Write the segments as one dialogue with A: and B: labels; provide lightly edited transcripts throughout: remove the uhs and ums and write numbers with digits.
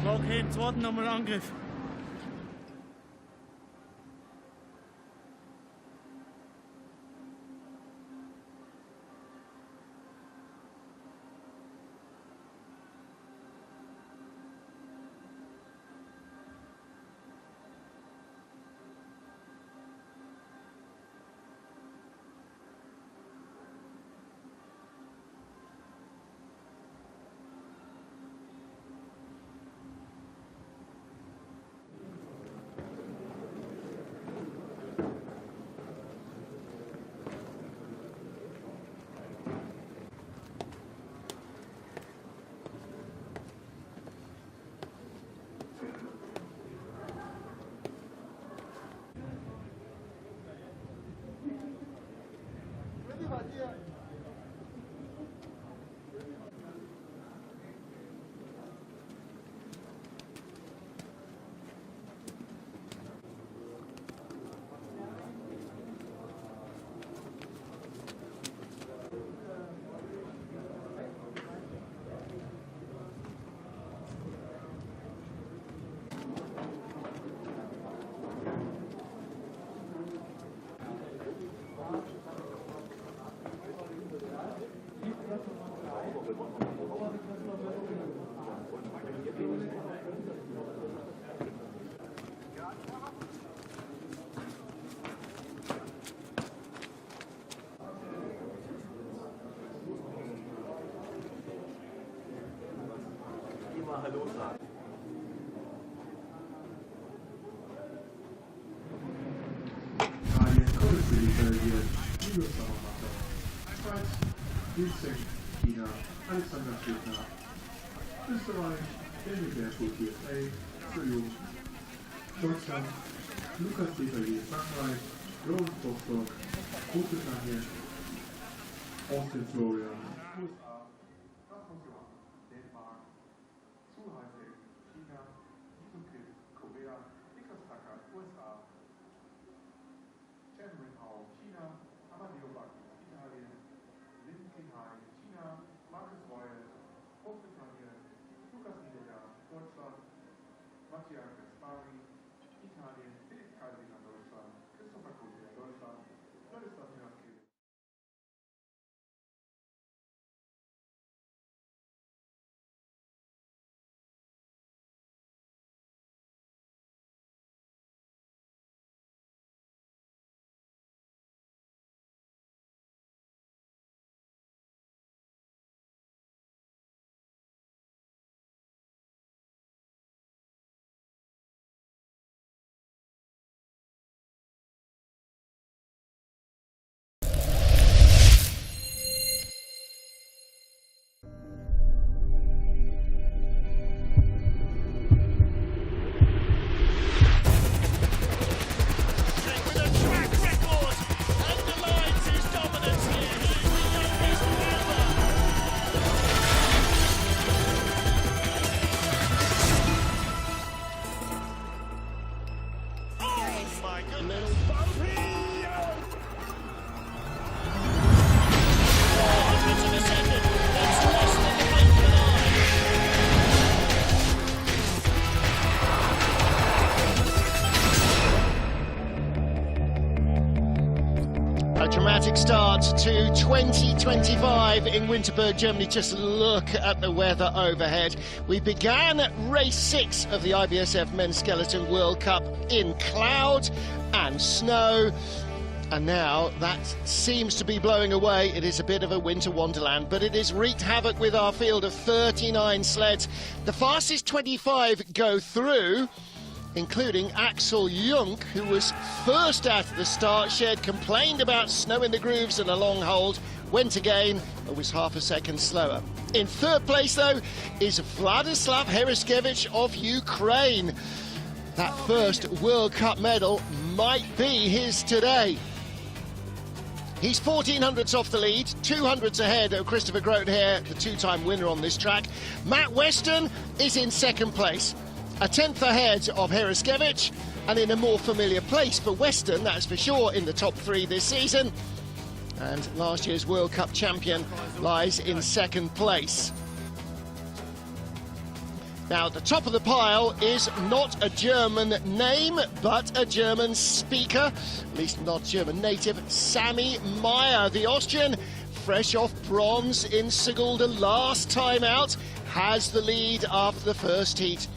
A: Okay, im zweiten nochmal Angriff.
B: Hallo sagen.
C: Italien, Kurzwelle verliert, Judo-Sauermacher. Schweiz, Winterberg, China, Alexander Schlittner. Österreich, Renn-Wochenende, USA, Entschuldigung. Deutschland, Lukas Devalier, Frankreich, Roland Bobsleigh, Großbritannien, Austin Florian, USA, Dänemark, Zuhause, China, Korea, Niklas Tucker, USA, Cameron Hall, China, Amadeo Bacchi, Italien, Lin Qinghai, China, Marcus Royal, Großbritannien, Lukas Niedergar, Deutschland, Mattia Gaspari, Italien, Philipp Kalsinger, Deutschland, Christopher Kuhn, Deutschland, Władysław Miłaszkiewicz.
B: Dramatic start to 2025 in Winterberg, Germany. Just look at the weather overhead. We began race 6 of the IBSF Men's Skeleton World Cup in cloud and snow, and now that seems to be blowing away. It is a bit of a winter wonderland, but it has wreaked havoc with our field of 39 sleds. The fastest 25 go through, including Axel Junk, who was first out of the start shed, complained about snow in the grooves and a long hold, went again, but was half a second slower. In third place, though, is Vladislav Hereskevich of Ukraine. That first World Cup medal might be his today. He's 1400ths off the lead, 200ths ahead of Christopher Groothair, the two-time winner on this track. Matt Weston is in second place, a 10th ahead of Hereskevich, and in a more familiar place for Weston, that's for sure, in the top 3 this season. And last year's World Cup champion lies in second place. Now, at the top of the pile is not a German name, but a German speaker, at least not German native, Sami Meyer, the Austrian, fresh off bronze in Sigulda last time out, has the lead after the first heat.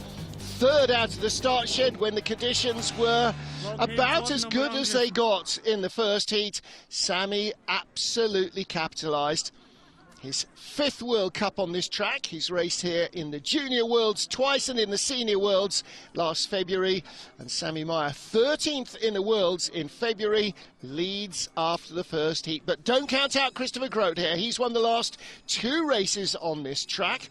B: Third out of the start shed when the conditions were about as good as they got in the first heat. Sami absolutely capitalised. His 5th World Cup on this track. He's raced here in the Junior Worlds twice and in the Senior Worlds last February. And Sami Meyer, 13th in the Worlds in February, leads after the first heat. But don't count out Christopher Groothair. He's won the last 2 races on this track.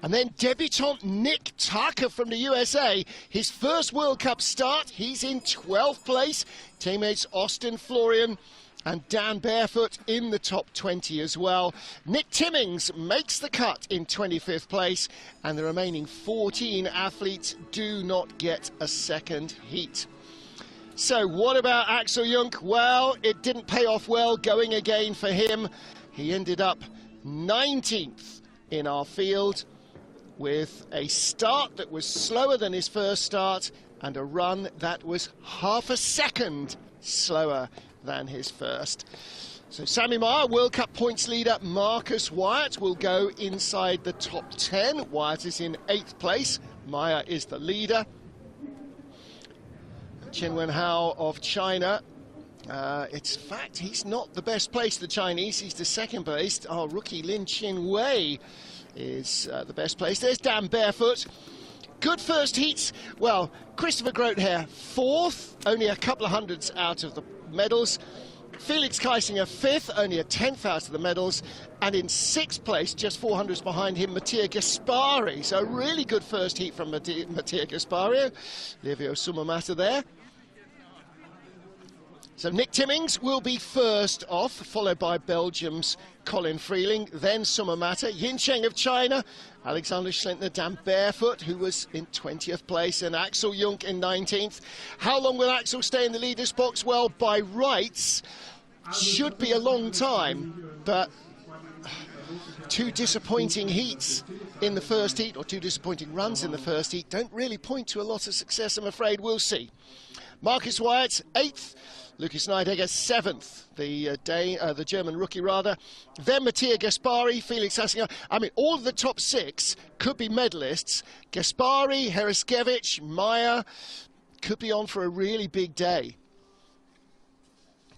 B: And then debutant Nick Tucker from the USA, his first World Cup start, he's in 12th place. Teammates Austin Florian and Dan Barefoot in the top 20 as well. Nick Timmings makes the cut in 25th place, and the remaining 14 athletes do not get a second heat. So what about Axel Junk? Well, it didn't pay off well going again for him. He ended up 19th in our field, with a start that was slower than his first start and a run that was half a second slower than his first. So Sami Meyer, World Cup points leader Marcus Wyatt will go inside the top 10. Wyatt is in 8th place. Meyer is the leader. Chen Wenhao of China. It's fact, he's not the best placed, the Chinese. He's the second placed. Our rookie Lin Chin-wei is the best place. There's Dan Barefoot. Good first heats. Well, Christopher Groothair 4th, only a couple of hundreds out of the medals. Felix Keisinger 5th, only a 10th out of the medals. And in 6th place, just 400s behind him, Mattia Gaspari. So a really good first heat from Mattia Gaspari. Livio Sumamata there. So Nick Timmings will be first off, followed by Belgium's Colin Freeling, then Sumamata, Yin Cheng of China, Alexander Schlentner, Dan Barefoot, who was in 20th place, and Axel Junk in 19th. How long will Axel stay in the leader's box? Well, by rights, should be a long time, but 2 disappointing heats in the first heat, or 2 disappointing runs in the first heat, don't really point to a lot of success, I'm afraid. We'll see. Marcus Wyatt, 8th. Lucas Neidegger 7th, the German rookie rather. Then Mattia Gaspari, Felix Keisinger. I mean, all of the top 6 could be medalists. Gaspari, Hereskevich, Meyer could be on for a really big day.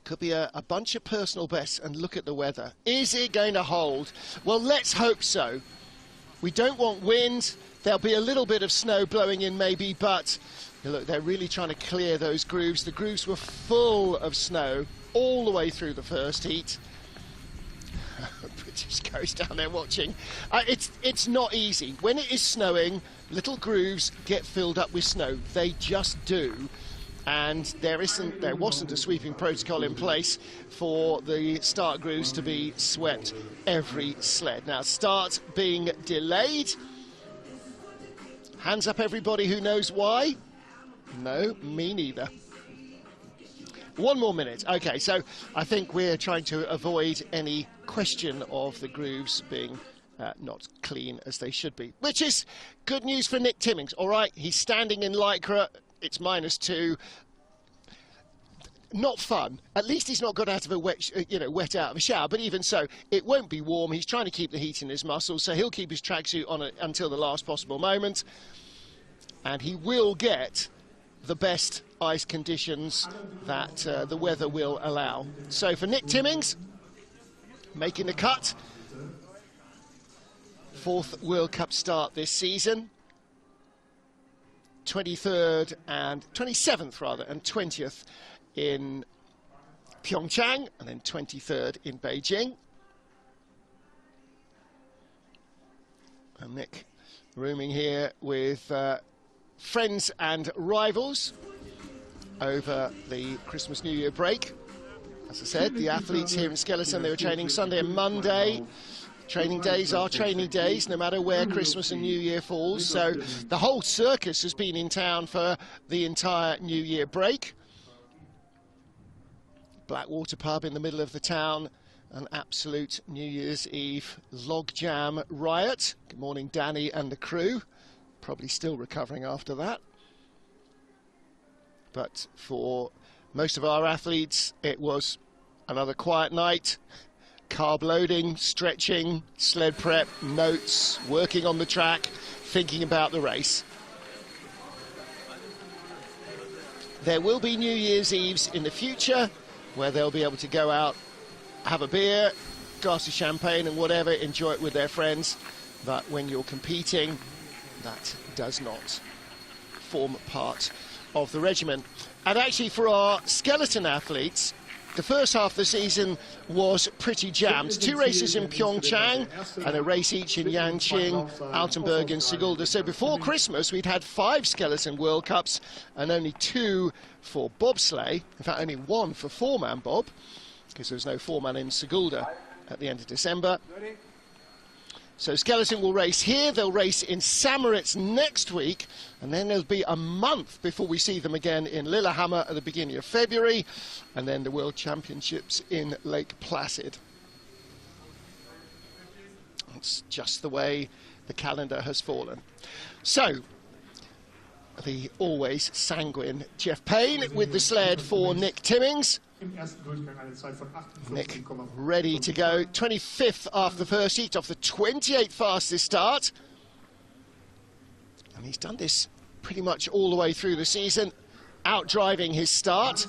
B: Could be a bunch of personal bests, and look at the weather. Is it going to hold? Well, let's hope so. We don't want wind. There'll be a little bit of snow blowing in maybe, but look, they're really trying to clear those grooves. The grooves were full of snow all the way through the first heat. British goes down there watching. It's not easy. When it is snowing, little grooves get filled up with snow. They just do. And there wasn't a sweeping protocol in place for the start grooves to be swept every sled. Now, start being delayed. Hands up, everybody who knows why. No, me neither. 1 more minute. Okay, so I think we're trying to avoid any question of the grooves being not clean as they should be, which is good news for Nick Timmings. All right, he's standing in Lycra. It's -2. not fun. At least he's not got out of a wet out of a shower, but even so, it won't be warm. He's trying to keep the heat in his muscles, so he'll keep his tracksuit on until the last possible moment, and he will get the best ice conditions that the weather will allow. So for Nick Timmings, making the cut, 4th World Cup start this season, 27th and 20th in Pyeongchang, and then 23rd in Beijing. And Nick rooming here with friends and rivals over the Christmas New Year break. As I said, the athletes here in Skeleton, they were training Sunday and Monday. Training days are training days, no matter where Christmas and New Year falls. So the whole circus has been in town for the entire New Year break. Blackwater pub in the middle of the town, an absolute New Year's Eve log jam riot. Good morning, Danny and the crew. Probably still recovering after that. But for most of our athletes, it was another quiet night. Carb loading, stretching, sled prep, notes, working on the track, thinking about the race. There will be New Year's Eves in the future where they'll be able to go out, have a beer, glass of champagne and whatever, enjoy it with their friends. But when you're competing, that does not form part of the regimen. And actually for our skeleton athletes, the first half of the season was pretty jammed. 2 races in Pyeongchang and a race each in Yanqing, Altenburg and Sigulda. So before Christmas, we'd had 5 Skeleton World Cups and only 2 for bobsleigh. In fact, only 1 for 4-man bob, because there was no 4-man in Sigulda at the end of December. So Skeleton will race here, they'll race in Samaritz next week, and then there'll be a month before we see them again in Lillehammer at the beginning of February, and then the World Championships in Lake Placid. It's just the way the calendar has fallen. So, the always sanguine Jeff Payne with the sled for Nick Timmings. Nick ready to go, 25th after the first heat, off the 28th fastest start. And he's done this pretty much all the way through the season, out driving his start.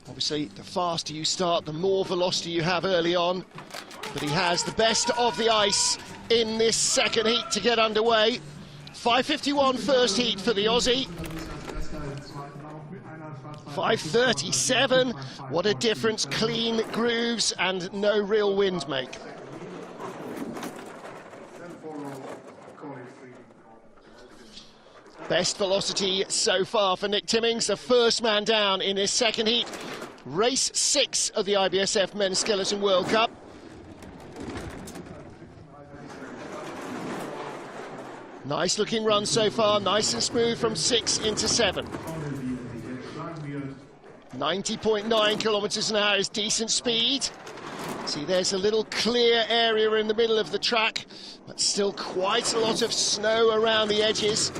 B: Obviously, the faster you start, the more velocity you have early on. But he has the best of the ice in this second heat to get underway. 5:51 first heat for the Aussie. 5:37, what a difference clean grooves and no real wind make. Best velocity so far for Nick Timmings, the first man down in his second heat. Race 6 of the IBSF Men's Skeleton World Cup. Nice looking run so far, nice and smooth from 6 into 7. 90.9 kilometers an hour is decent speed. See, there's a little clear area in the middle of the track, but still quite a lot of snow around the edges.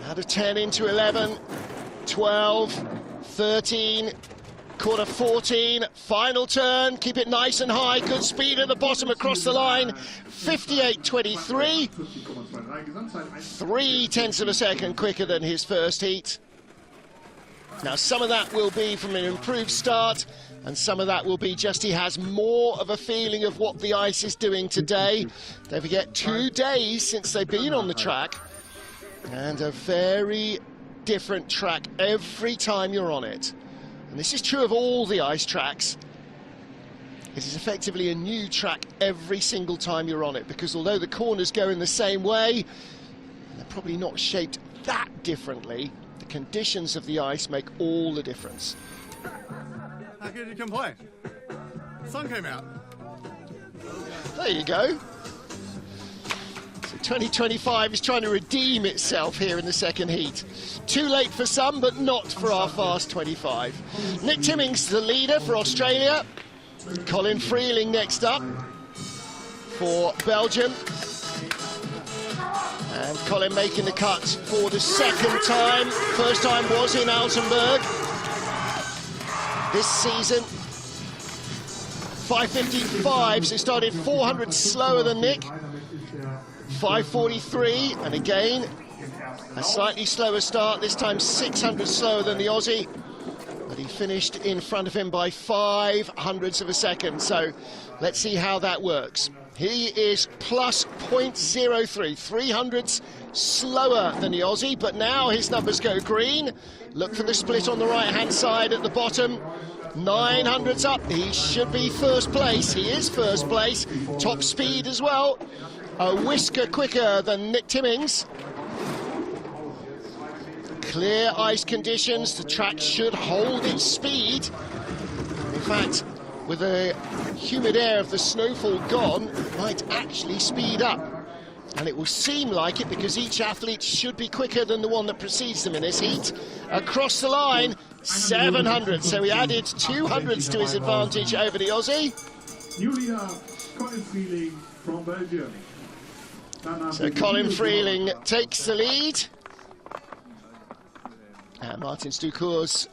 B: Out of 10 into 11, 12, 13, quarter 14, final turn, keep it nice and high, good speed at the bottom across the line, 58.23, 0.3 of a second quicker than his first heat. Now, some of that will be from an improved start, and some of that will be just he has more of a feeling of what the ice is doing today. Don't forget, 2 days since they've been on the track, and a very different track every time you're on it. And this is true of all the ice tracks. It is effectively a new track every single time you're on it, because although the corners go in the same way, they're probably not shaped that differently. The conditions of the ice make all the difference.
D: How could you complain? The sun came out.
B: There you go. So 2025 is trying to redeem itself here in the second heat. Too late for some, but not for our fast 25. Nick Timmings, the leader for Australia. Colin Freeling next up for Belgium. And Colin making the cut for the second time. First time was in Altenburg this season. 5:55, so started 400 slower than Nick. 5:43, and again, a slightly slower start, this time 600 slower than the Aussie. But he finished in front of him by 0.05 of a second, so let's see how that works. He is plus 0.03, 300ths slower than the Aussie, but now his numbers go green. Look for the split on the right-hand side at the bottom. 900ths up, he should be first place. He is first place, top speed as well. A whisker quicker than Nick Timmings. Clear ice conditions, the track should hold its speed. In fact, with the humid air of the snowfall gone, it might actually speed up. And it will seem like it because each athlete should be quicker than the one that precedes them in this heat. Across the line, 700. So he added 200s to his advantage over the Aussie. So Colin Freeling takes the lead. And Martin Stukours,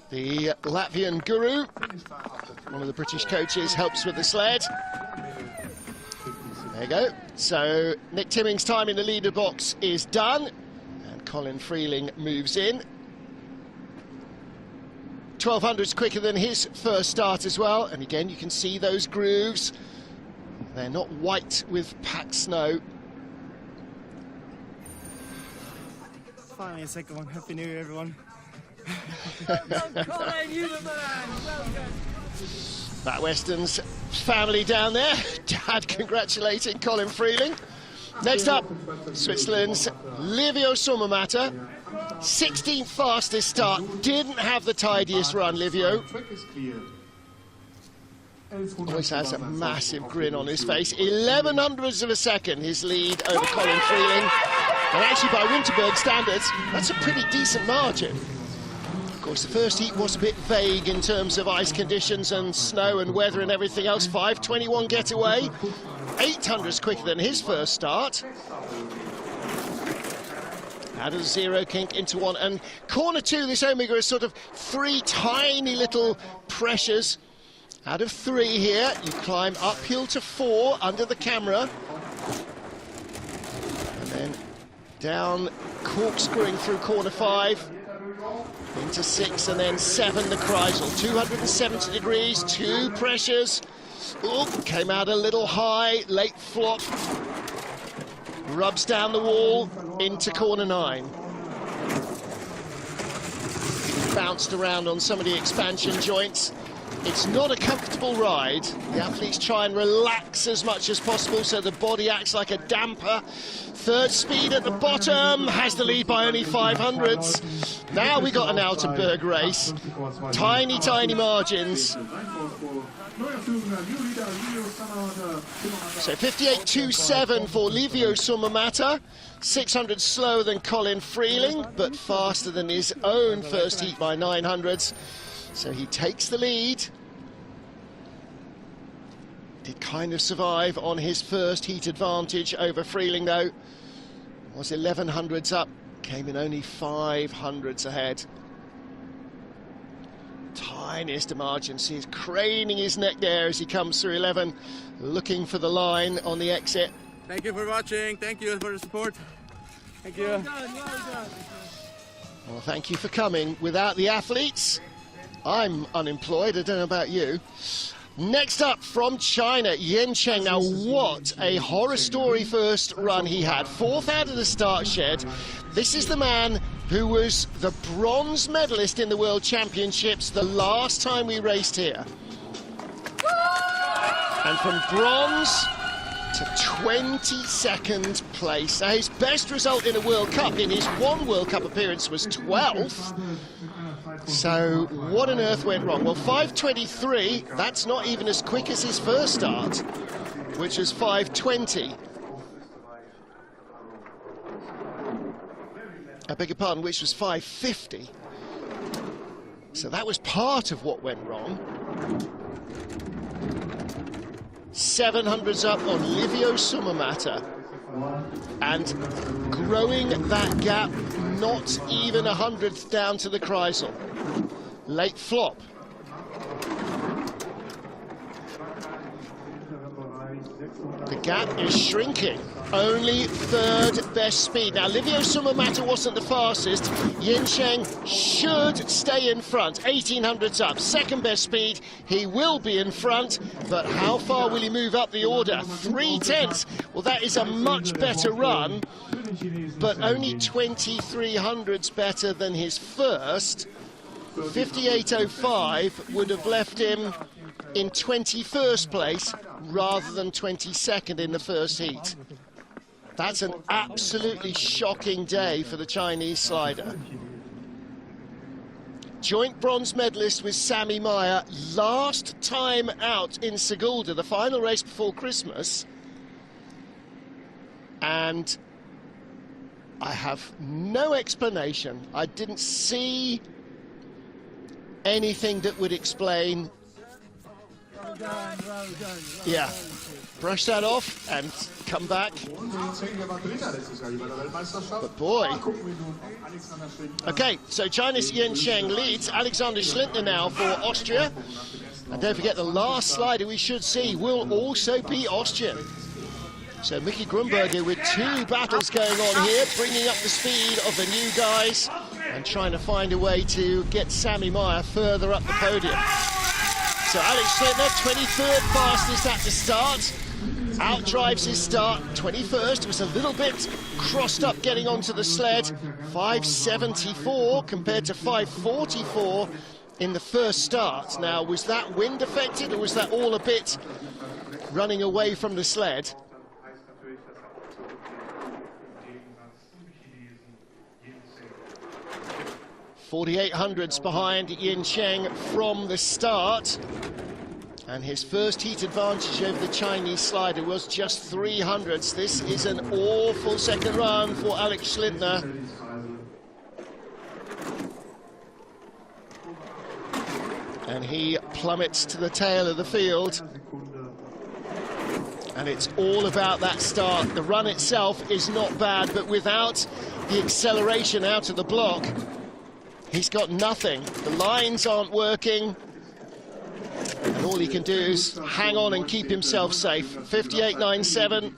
B: the Latvian guru, one of the British coaches, helps with the sled. There you go. So Nick Timmings' time in the leader box is done, and Colin Freeling moves in. 1200s quicker than his first start as well, and again you can see those grooves. They're not white with packed snow.
A: Finally a second one. Happy New Year, everyone.
B: Matt Weston's family down there. Dad congratulating Colin Freeling. Next up, Switzerland's Livio Sommermatter. 16th fastest start. Didn't have the tidiest run, Livio. Always has a massive grin on his face. 1100ths of a second, his lead over Colin Freeling. And actually, by Winterberg standards, that's a pretty decent margin. Of course, the first heat was a bit vague in terms of ice conditions and snow and weather and everything else. 5:21 getaway, 800s quicker than his first start. Out of the zero kink into one, and corner two, this Omega is sort of three tiny little pressures. Out of three here, you climb uphill to 4 under the camera. And then down, corkscrewing through corner 5. Into 6 and then 7 the Kreisel. 270 degrees, 2 pressures. Oh, came out a little high, late flop. Rubs down the wall into corner 9. Bounced around on some of the expansion joints. It's not a comfortable ride. The athletes try and relax as much as possible so the body acts like a damper. Third speed at the bottom, has the lead by only 500ths. Now we got an Altenburg race. Tiny, tiny margins. So 58.27 for Livio Sommermatter. 600 slower than Colin Freeling, but faster than his own first heat by 900ths. So he takes the lead. Did kind of survive on his first heat advantage over Freeling, though. Was 1100ths up, came in only 500ths ahead. Tiniest of margins. He's craning his neck there as he comes through 11, looking for the line on the exit.
D: Thank you for watching. Thank you for the support. Thank you.
A: Well done, well done.
B: Well, thank you for coming. Without the athletes, I'm unemployed. I don't know about you. Next up from China, Yen Cheng. Now, what a horror story first run he had. 4th out of the start shed. This is the man who was the bronze medalist in the World Championships the last time we raced here. And from bronze to 22nd place. Now, his best result in a World Cup, in his one World Cup appearance, was 12th. So what on earth went wrong? Well, 5:23, that's not even as quick as his first start, which was 5:20. I beg your pardon, which was 5:50. So that was part of what went wrong. 700s up on Livio Sommermatter. and growing that gap not even 100th down to the Kreisel. Late flop. The gap is shrinking. Only third best speed. Now, Livio Sumamata wasn't the fastest. Yin Cheng should stay in front. 1800s up. Second best speed. He will be in front. But how far will he move up the order? 3/10. Well, that is a much better run. But only 2300s better than his first. 58.05 would have left him in 21st place rather than 22nd in the first heat. That's an absolutely shocking day for the Chinese slider. Joint bronze medalist with Sami Meyer, last time out in Sigulda, the final race before Christmas. And I have no explanation. I didn't see anything that would explain. Yeah, brush that off and come back. But boy. Okay, so China's Yin Cheng leads. Alexander Schlintner now for Austria. And don't forget, the last slider we should see will also be Austrian. So Mickey Grunberger with two battles going on here, bringing up the speed of the new guys and trying to find a way to get Sami Meyer further up the podium. So Alex Schlintner, 23rd fastest at the start, outdrives his start. 21st, was a little bit crossed up getting onto the sled. 5.74 compared to 5.44 in the first start. Now, was that wind affected, or was that all a bit running away from the sled? 4800s behind Yin Cheng from the start. And his first heat advantage over the Chinese slider was just 300s. This is an awful second run for Alex Schlintner. And he plummets to the tail of the field. And it's all about that start. The run itself is not bad, but without the acceleration out of the block, he's got nothing. The lines aren't working. And all he can do is hang on and keep himself safe. 58.97.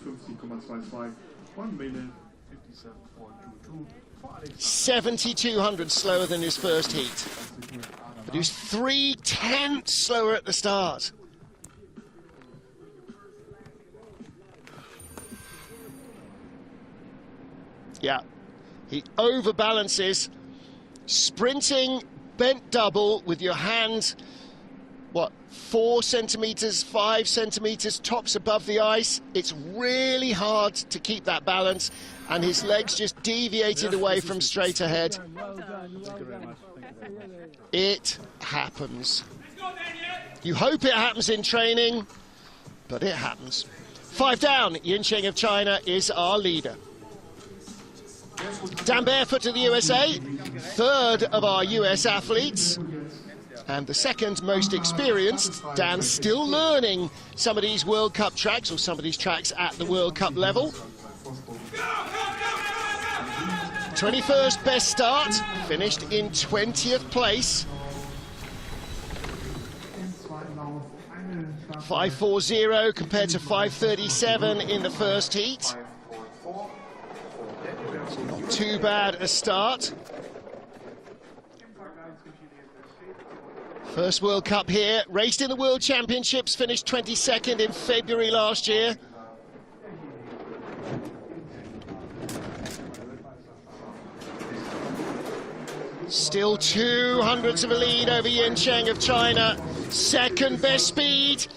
B: 7,200 slower than his first heat. But he was 3/10 slower at the start. Yeah, he overbalances. Sprinting bent double with your hand, what, 4 centimeters, 5 centimeters tops above the ice. It's really hard to keep that balance, and his legs just deviated away from straight ahead. It happens. You hope it happens in training, but it happens. 5 down, Yin Cheng of China is our leader. Dan Barefoot of the USA, third of our US athletes, and the second most experienced. Dan still learning some of these World Cup tracks, or some of these tracks at the World Cup level. 21st best start, finished in 20th place. 5.40 compared to 5.37 in the first heat. So not too bad a start. First World Cup here, raced in the World Championships, finished 22nd in February last year. Still 200ths of a lead over Yin Cheng of China. Second best speed.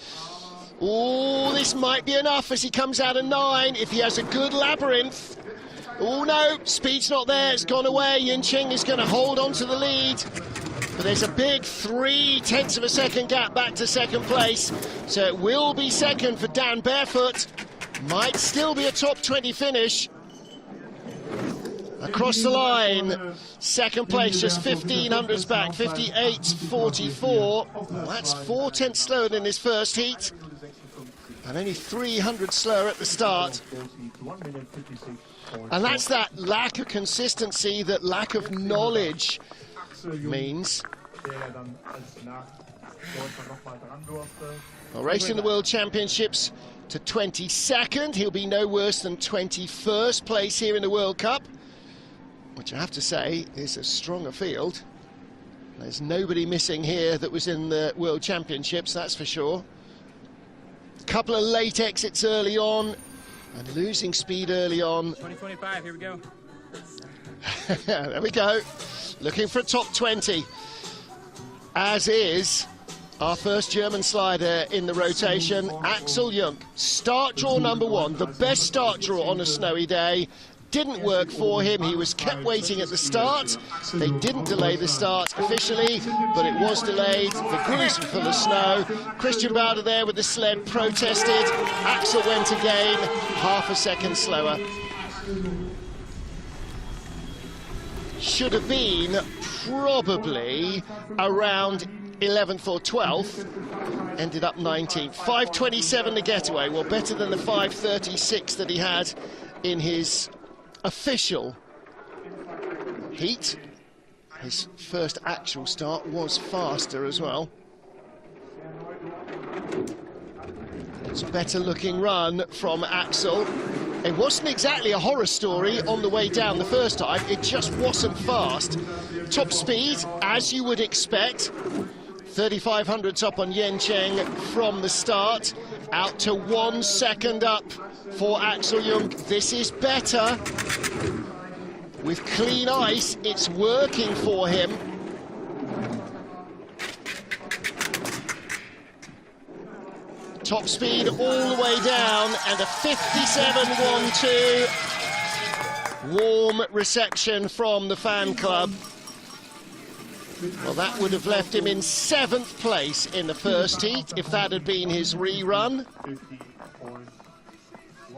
B: Oh, this might be enough as he comes out of 9 if he has a good labyrinth. Oh no, speed's not there, it's gone away. Yin Cheng is going to hold on to the lead. But there's a big 3/10 of a second gap back to second place. So it will be second for Dan Barefoot. Might still be a top 20 finish. Across the line, second place, just 1500s back, 58.44. Well, that's 4/10 slower than his first heat. and only 300 slower at the start. And that's that lack of consistency, that lack of knowledge means. Well, racing the World Championships to 22nd, he'll be no worse than 21st place here in the World Cup, which I have to say is a stronger field. There's nobody missing here that was in the World Championships, that's for sure. Couple of late exits early on and losing speed early on.
A: 2025, here we go.
B: There we go. Looking for a top 20, as is our first German slider in the rotation, Axel Jung. Start draw number 1, the best start draw on a snowy day. Didn't work for him. He was kept waiting at the start. They didn't delay the start officially, but it was delayed. The grooves were full of snow. Christian Bauder there with the sled protested. Axel went again, half a second slower. Should have been probably around 11th or 12th. Ended up 19th. 5:27 the getaway. Well, better than the 5:36 that he had in his official heat. His first actual start was faster as well. It's a better looking run from Axel. It wasn't exactly a horror story on the way down the first time, it just wasn't fast. Top speed, as you would expect. 3,500 up on Yen Cheng from the start, out to 1 second up for Axel Jung. This is better. With clean ice, it's working for him. Top speed all the way down, and a 57.12. Warm reception from the fan club. Well, that would have left him in 7th place in the first heat if that had been his rerun.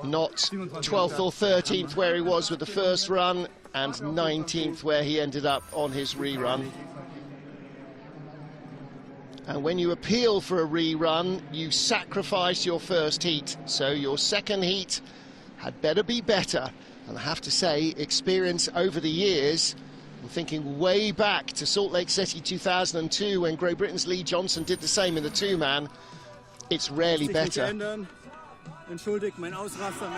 B: Not 12th or 13th where he was with the first run, and 19th where he ended up on his rerun. And when you appeal for a rerun, you sacrifice your first heat. So your second heat had better be better. And I have to say, experience over the years, I'm thinking way back to Salt Lake City 2002 when Great Britain's Lee Johnson did the same in the two-man, it's rarely better.
A: Entschuldigt mein Ausraster.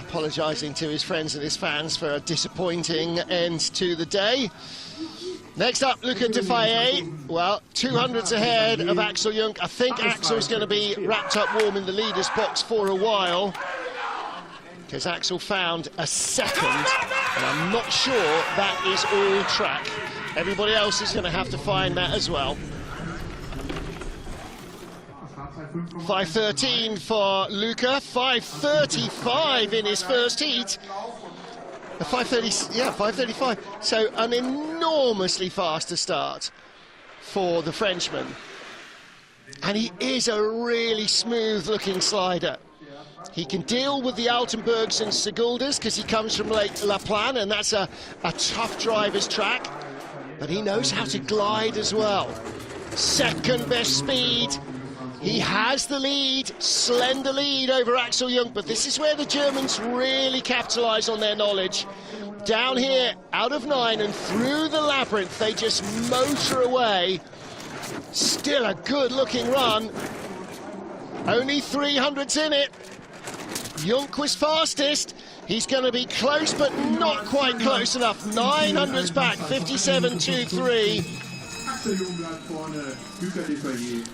B: Apologising to his friends and his fans for a disappointing end to the day. Next up, Luca De Faye. Well, 200s ahead of Axel Jung. I think Axel's going to be wrapped up warm in the leader's box for a while, because Axel found a second, and I'm not sure that is all track. Everybody else is going to have to find that as well. 5:13 for Luca, 5:35 in his first heat. 5:30, yeah, 5:35. So an enormously faster start for the Frenchman. And he is a really smooth-looking slider. He can deal with the Altenbergs and Siguldas because he comes from Lake La Plagne, and that's a tough driver's track. But he knows how to glide as well. Second best speed. He has the lead, slender lead over Axel Jung, but this is where the Germans really capitalise on their knowledge. Down here, out of 9 and through the labyrinth, they just motor away. Still a good-looking run. Only 300s in it. Jung was fastest. He's going to be close, but not quite close enough. 900s back, 57.23.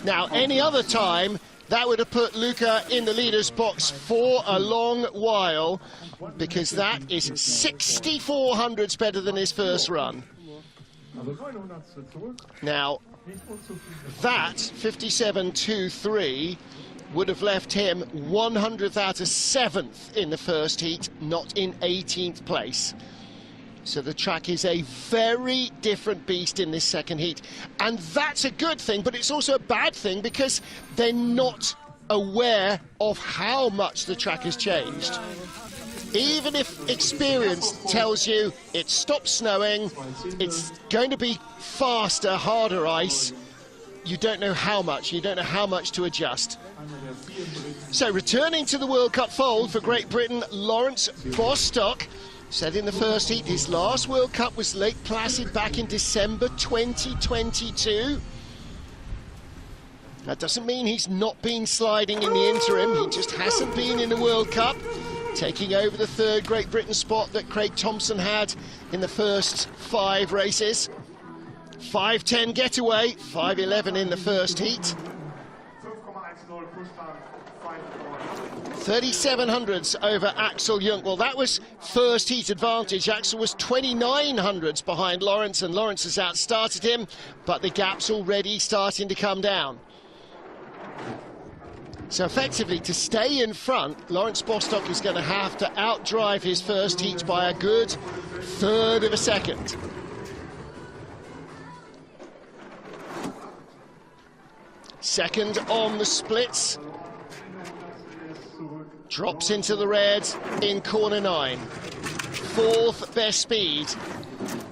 B: Now, any other time, that would have put Luca in the leader's box for a long while, because that is 6,400s better than his first run. Now, that 57.23 would have left him 100th out of 7th in the first heat, not in 18th place. So the track is a very different beast in this second heat. And that's a good thing, but it's also a bad thing because they're not aware of how much the track has changed. Even if experience tells you it stopped snowing, it's going to be faster, harder ice, you don't know how much. You don't know how much to adjust. So returning to the World Cup fold for Great Britain, Lawrence Bostock said in the first heat his last World Cup was Lake Placid back in December 2022. That doesn't mean he's not been sliding in the interim. He just hasn't been in the World Cup, taking over the third Great Britain spot that Craig Thompson had in the first 5 races. 5:10 getaway, 5:11 in the first heat. 3700s over Axel Jung. Well, that was first heat advantage. Axel was 2900s behind Lawrence, and Lawrence has outstarted him, but the gap's already starting to come down. So effectively, to stay in front, Lawrence Bostock is going to have to outdrive his first heat by a good third of a second. Second on the splits. Drops into the red in corner 9. Fourth best speed.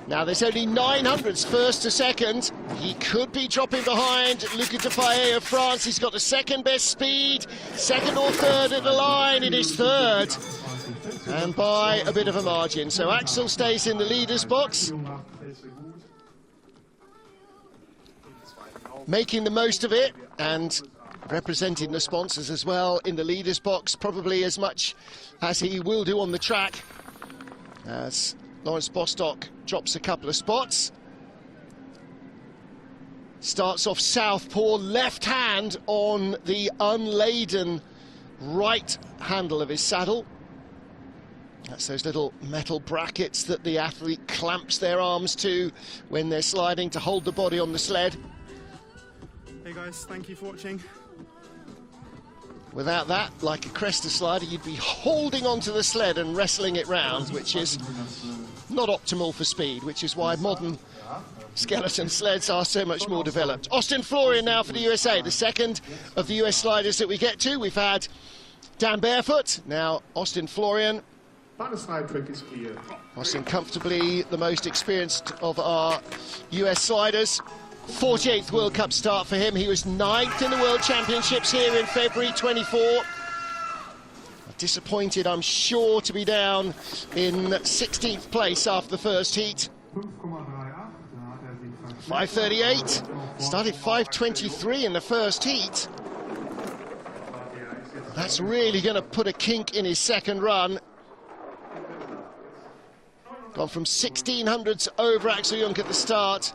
B: Now there's only 900s first to second. He could be dropping behind Lucas Defaye of France. He's got the second best speed. Second or third at the line. It is third. And by a bit of a margin. So Axel stays in the leader's box, making the most of it and representing the sponsors as well in the leader's box, probably as much as he will do on the track, as Lawrence Bostock drops a couple of spots. Starts off southpaw, left hand on the unladen right handle of his saddle. That's those little metal brackets that the athlete clamps their arms to when they're sliding to hold the body on the sled.
D: Hey guys, thank you for watching.
B: Without that, like a Cresta slider, you'd be holding onto the sled and wrestling it round, which is not optimal for speed, which is why modern skeleton sleds are so much more developed. Austin Florian now for the USA, the second of the US sliders that we get to. We've had Dan Barefoot, now Austin Florian. Austin comfortably the most experienced of our US sliders. 48th World Cup start for him. He was 9th in the World Championships here in February 24. Disappointed, I'm sure, to be down in 16th place after the first heat. 5:38, started 5:23 in the first heat. That's really going to put a kink in his second run. Gone from 1600s over Axel Jung at the start.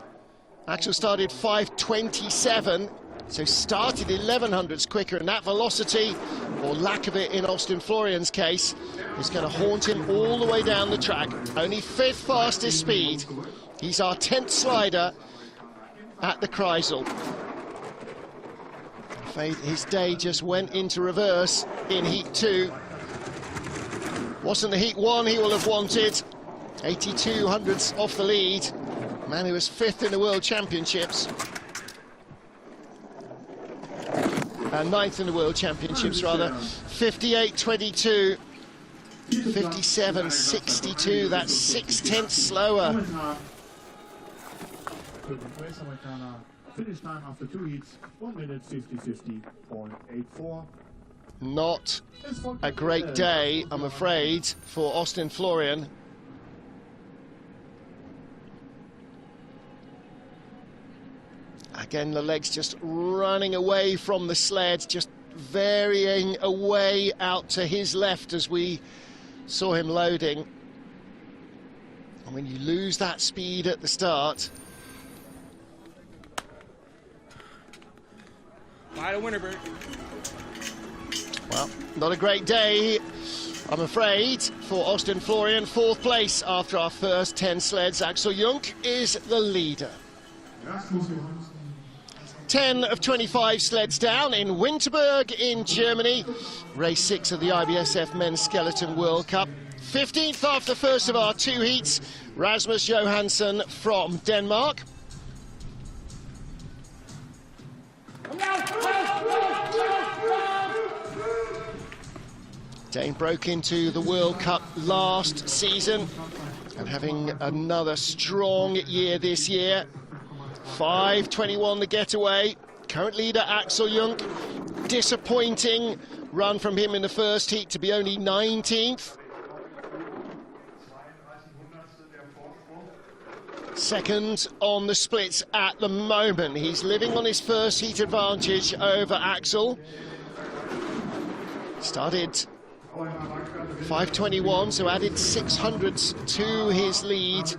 B: Axel started 5:27, so started 1100s quicker, and that velocity, or lack of it in Austin Florian's case, is going to haunt him all the way down the track. Only 5th fastest speed. He's our 10th slider at the Kreisel. I'm afraid his day just went into reverse in Heat 2. Wasn't the Heat 1 he will have wanted. 8200s off the lead. Man who was 5th in the World Championships. And 9th in the World Championships, rather. 58.22. 57.62. That's 6/10 slower.
C: Finish time after 2 heats, 1 minute 50.84.
B: Not a great day, I'm afraid, for Austin Florian. Again, the legs just running away from the sled, just varying away out to his left as we saw him loading. And when you lose that speed at the start...
A: Bye to Winterberg.
B: Well, not a great day, I'm afraid, for Austin Florian. 4th place after our first 10 sleds. Axel Jung is the leader. 10 of 25 sleds down in Winterberg in Germany. Race 6 of the IBSF Men's Skeleton World Cup. 15th after the first of our 2 heats, Rasmus Johansson from Denmark. Dane broke into the World Cup last season and having another strong year this year. 5:21 the getaway, Current leader Axel Jung, disappointing run from him in the first heat to be only 19th. Second on the splits at the moment. He's living on his first heat advantage over Axel. Started 5:21, so added 600s to his lead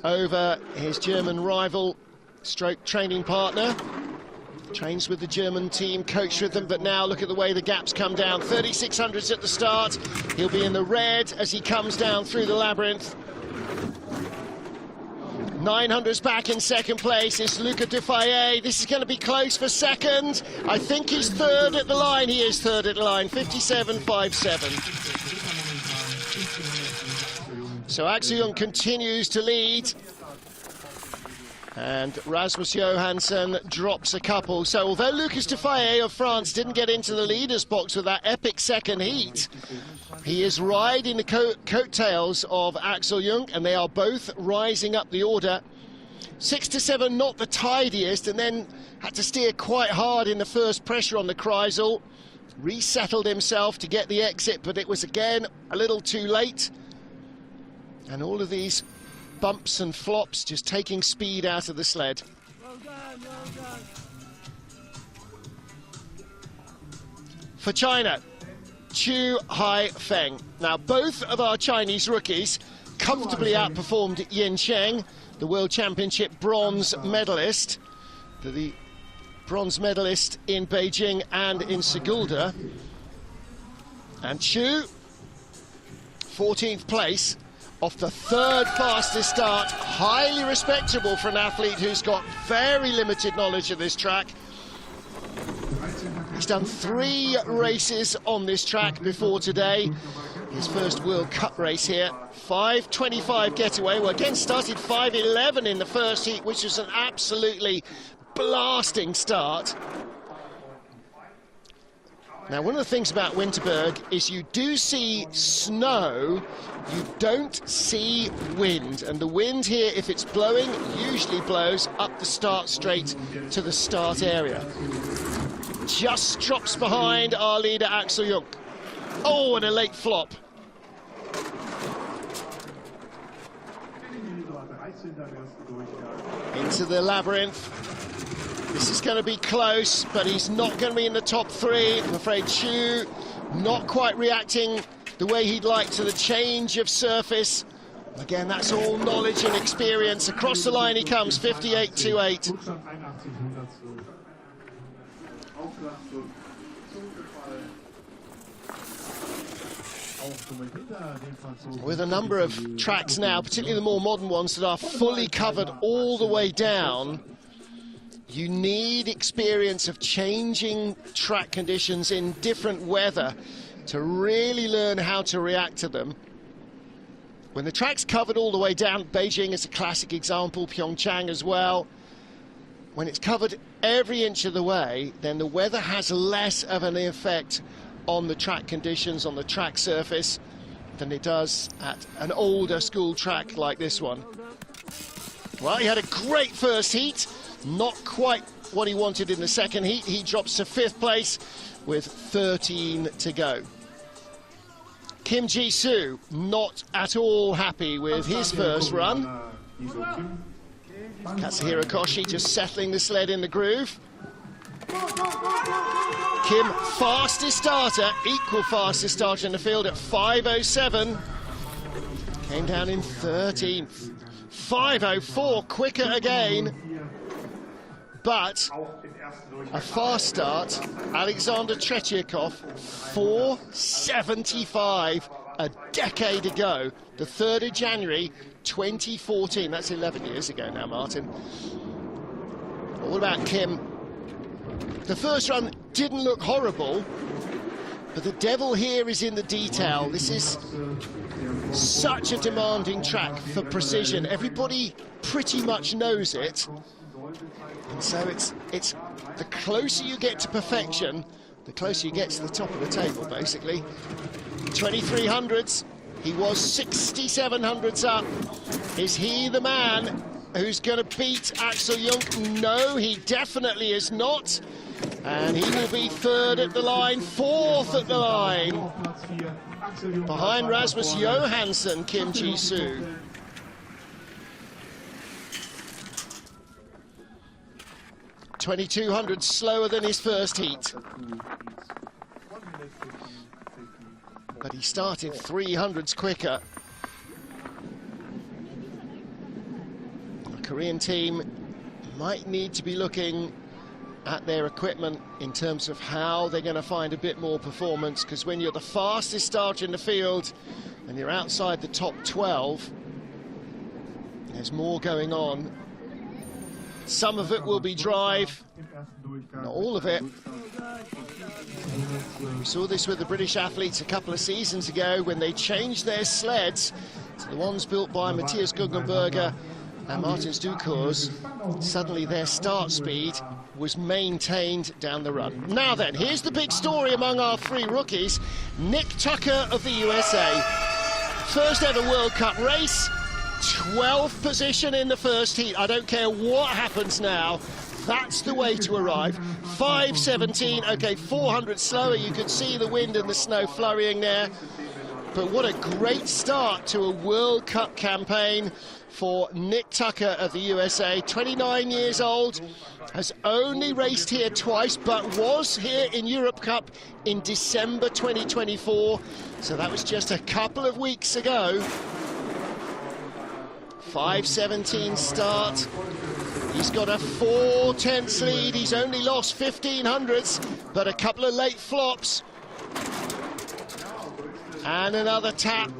B: over his German rival, stroke training partner. Trains with the German team, coached with them, but now look at the way the gaps come down. 3600s at the start. He'll be in the red as he comes down through the labyrinth. 900s back in second place is Luca Dufayet. This is going to be close for second. I think he's third at the line. He is third at the line, 57.57. So Axel Jung continues to lead. And Rasmus Johansson drops a couple. So although Lucas Dufayet of France didn't get into the leaders box with that epic second heat, he is riding the coattails of Axel Jung, and they are both rising up the order. 6 to 7, not the tidiest, and then had to steer quite hard in the first pressure on the Kreisel. Resettled himself to get the exit, but it was again a little too late. And all of these bumps and flops just taking speed out of the sled.
A: Well done, well done.
B: For China, Chu Haifeng. Now, both of our Chinese rookies comfortably outperformed Yin Cheng, the World Championship bronze medalist, the bronze medalist in Beijing and in Sigulda. And Chu, 14th place, off the third fastest start, highly respectable for an athlete who's got very limited knowledge of this track. He's done 3 races on this track before today. His first World Cup race here. 5:25 getaway. Well, again, started 5:11 in the first heat, which was an absolutely blasting start. Now, one of the things about Winterberg is you do see snow, you don't see wind. And the wind here, if it's blowing, usually blows up the start straight to the start area. Just drops behind our leader, Axel Jung. Oh, and a late flop. Into the labyrinth. This is going to be close, but he's not going to be in the top 3. I'm afraid Chu not quite reacting the way he'd like to the change of surface. Again, that's all knowledge and experience. Across the line he comes, 58.28. With a number of tracks now, particularly the more modern ones that are fully covered all the way down, you need experience of changing track conditions in different weather to really learn how to react to them. When the track's covered all the way down, Beijing is a classic example, Pyeongchang as well. When it's covered every inch of the way, then the weather has less of an effect on the track conditions, on the track surface, than it does at an older school track like this one. Well, he had a great first heat. Not quite what he wanted in the second heat. He drops to 5th place with 13 to go. Kim Ji-soo not at all happy with his first run. Katsuhiro Koshi just settling the sled in the groove. Kim, fastest starter, equal fastest starter in the field at 5:07. Came down in 13th. 5:04, quicker again. But a fast start, Alexander Tretyakov, 4:75 a decade ago, the 3rd of January 2014. That's 11 years ago now, Martin. What about Kim? The first run didn't look horrible, but the devil here is in the detail. This is such a demanding track for precision. Everybody pretty much knows it. And so it's the closer you get to perfection, the closer you get to the top of the table, basically. 2300s, he was 6700s up. Is he the man who's going to beat Axel Jung? No, he definitely is not. And he will be third at the line, fourth at the line. Behind Rasmus Johansson, Kim Ji-soo. .2200 slower than his first heat. But he started 300s quicker. The Korean team might need to be looking at their equipment in terms of how they're going to find a bit more performance, because when you're the fastest starter in the field and you're outside the top 12, there's more going on. Some of it will be drive, not all of it. We saw this with the British athletes a couple of seasons ago when they changed their sleds to the ones built by Matthias Guggenberger and Martin Stuckhaus. Suddenly their start speed was maintained down the run. Now then, here's the big story among our three rookies. Nick Tucker of the USA. First ever World Cup race, 12th position in the first heat. I don't care what happens now. That's the way to arrive. 5:17, okay, 400 slower. You could see the wind and the snow flurrying there. But what a great start to a World Cup campaign for Nick Tucker of the USA. 29 years old, has only raced here twice, but was here in Europe Cup in December 2024. So that was just a couple of weeks ago. 5:17 start. He's got a 4/10 lead. He's only lost 1500s, but a couple of late flops. And another tap.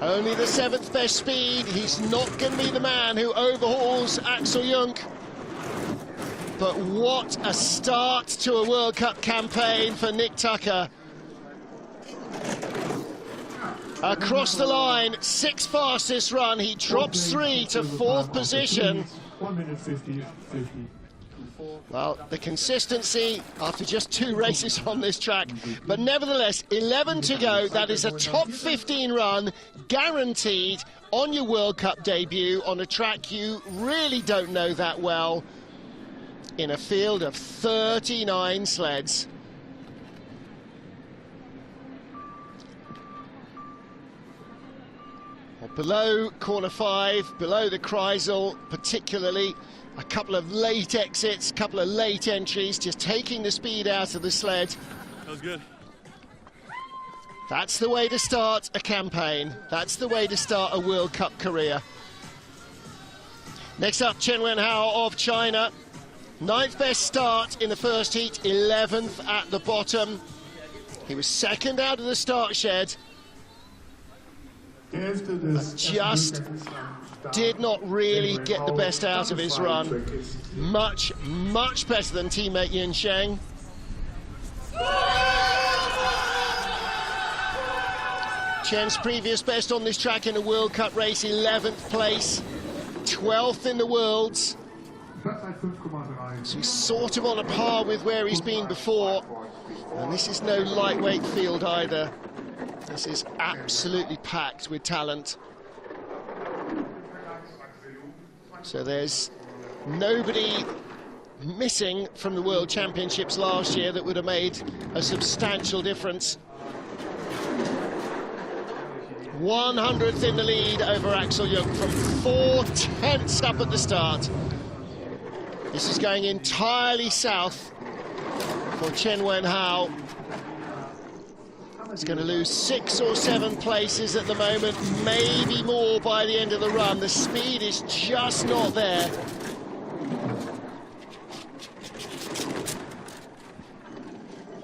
B: Only the 7th best speed. He's not going to be the man who overhauls Axel Jung. But what a start to a World Cup campaign for Nick Tucker. Across the line, 6th fastest run. He drops 3 to 4th position.
C: 1 minute 50.
B: Well, the consistency after just 2 races on this track, but nevertheless, 11 to go. That is a top 15 run, guaranteed on your World Cup debut on a track you really don't know that well, in a field of 39 sleds. Well, below corner 5, below the Kreisel particularly, a couple of late exits, a couple of late entries, just taking the speed out of the sled.
D: That was good.
B: That's the way to start a campaign. That's the way to start a World Cup career. Next up, Chen Wenhao of China. 9th best start in the first heat, 11th at the bottom. He was 2nd out of the start shed. But just did not really get the best out of his run. Much, much better than teammate Yin Sheng. Chen's previous best on this track in a World Cup race, 11th place, 12th in the Worlds. So he's sort of on a par with where he's been before. And this is no lightweight field either. This is absolutely packed with talent. So there's nobody missing from the World Championships last year that would have made a substantial difference. 100th in the lead over Axel Jung from 4/10 up at the start. This is going entirely south for Chen Wenhao. He's going to lose 6 or 7 places at the moment, maybe more by the end of the run. The speed is just not there.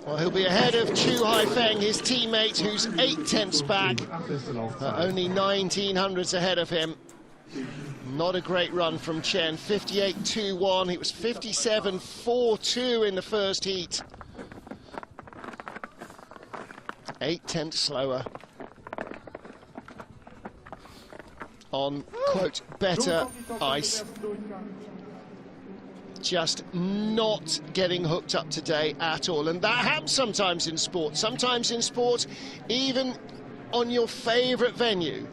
B: Well, he'll be ahead of Chu Haifeng, his teammate, who's 8/10 back, but only 1900s ahead of him. Not a great run from Chen. 58.21. He was 57.42 in the first heat. 8/10 slower on, quote, better ice. Just not getting hooked up today at all. And that happens sometimes in sport. Sometimes in sport, even on your favourite venue,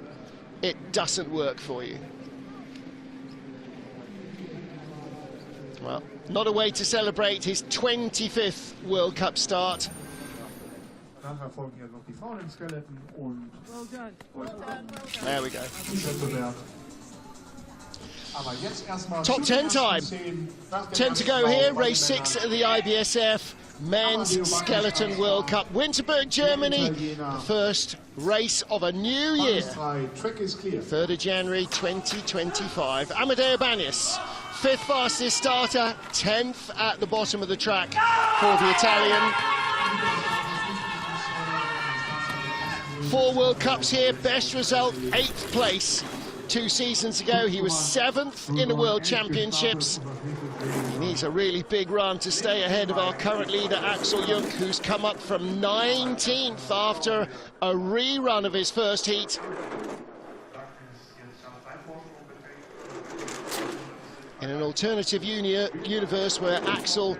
B: it doesn't work for you. Well, not a way to celebrate his 25th World Cup start.
C: Nachher folgen hier noch die Frauen im Skeleton und
B: There we go.
C: Wettbewerb. Aber jetzt erstmal
B: Top 10 time. 10 to go here, race 6 at the IBSF Men's Skeleton World Cup. Winterberg, Germany, the first race of a new year. 3rd of January 2025. Amadeo Bagnis, 5th fastest starter, 10th at the bottom of the track for the Italian. 4 World Cups here, best result, 8th place. 2 seasons ago, he was 7th in the World Championships. He needs a really big run to stay ahead of our current leader, Axel Jung, who's come up from 19th after a rerun of his first heat. In an alternative universe where Axel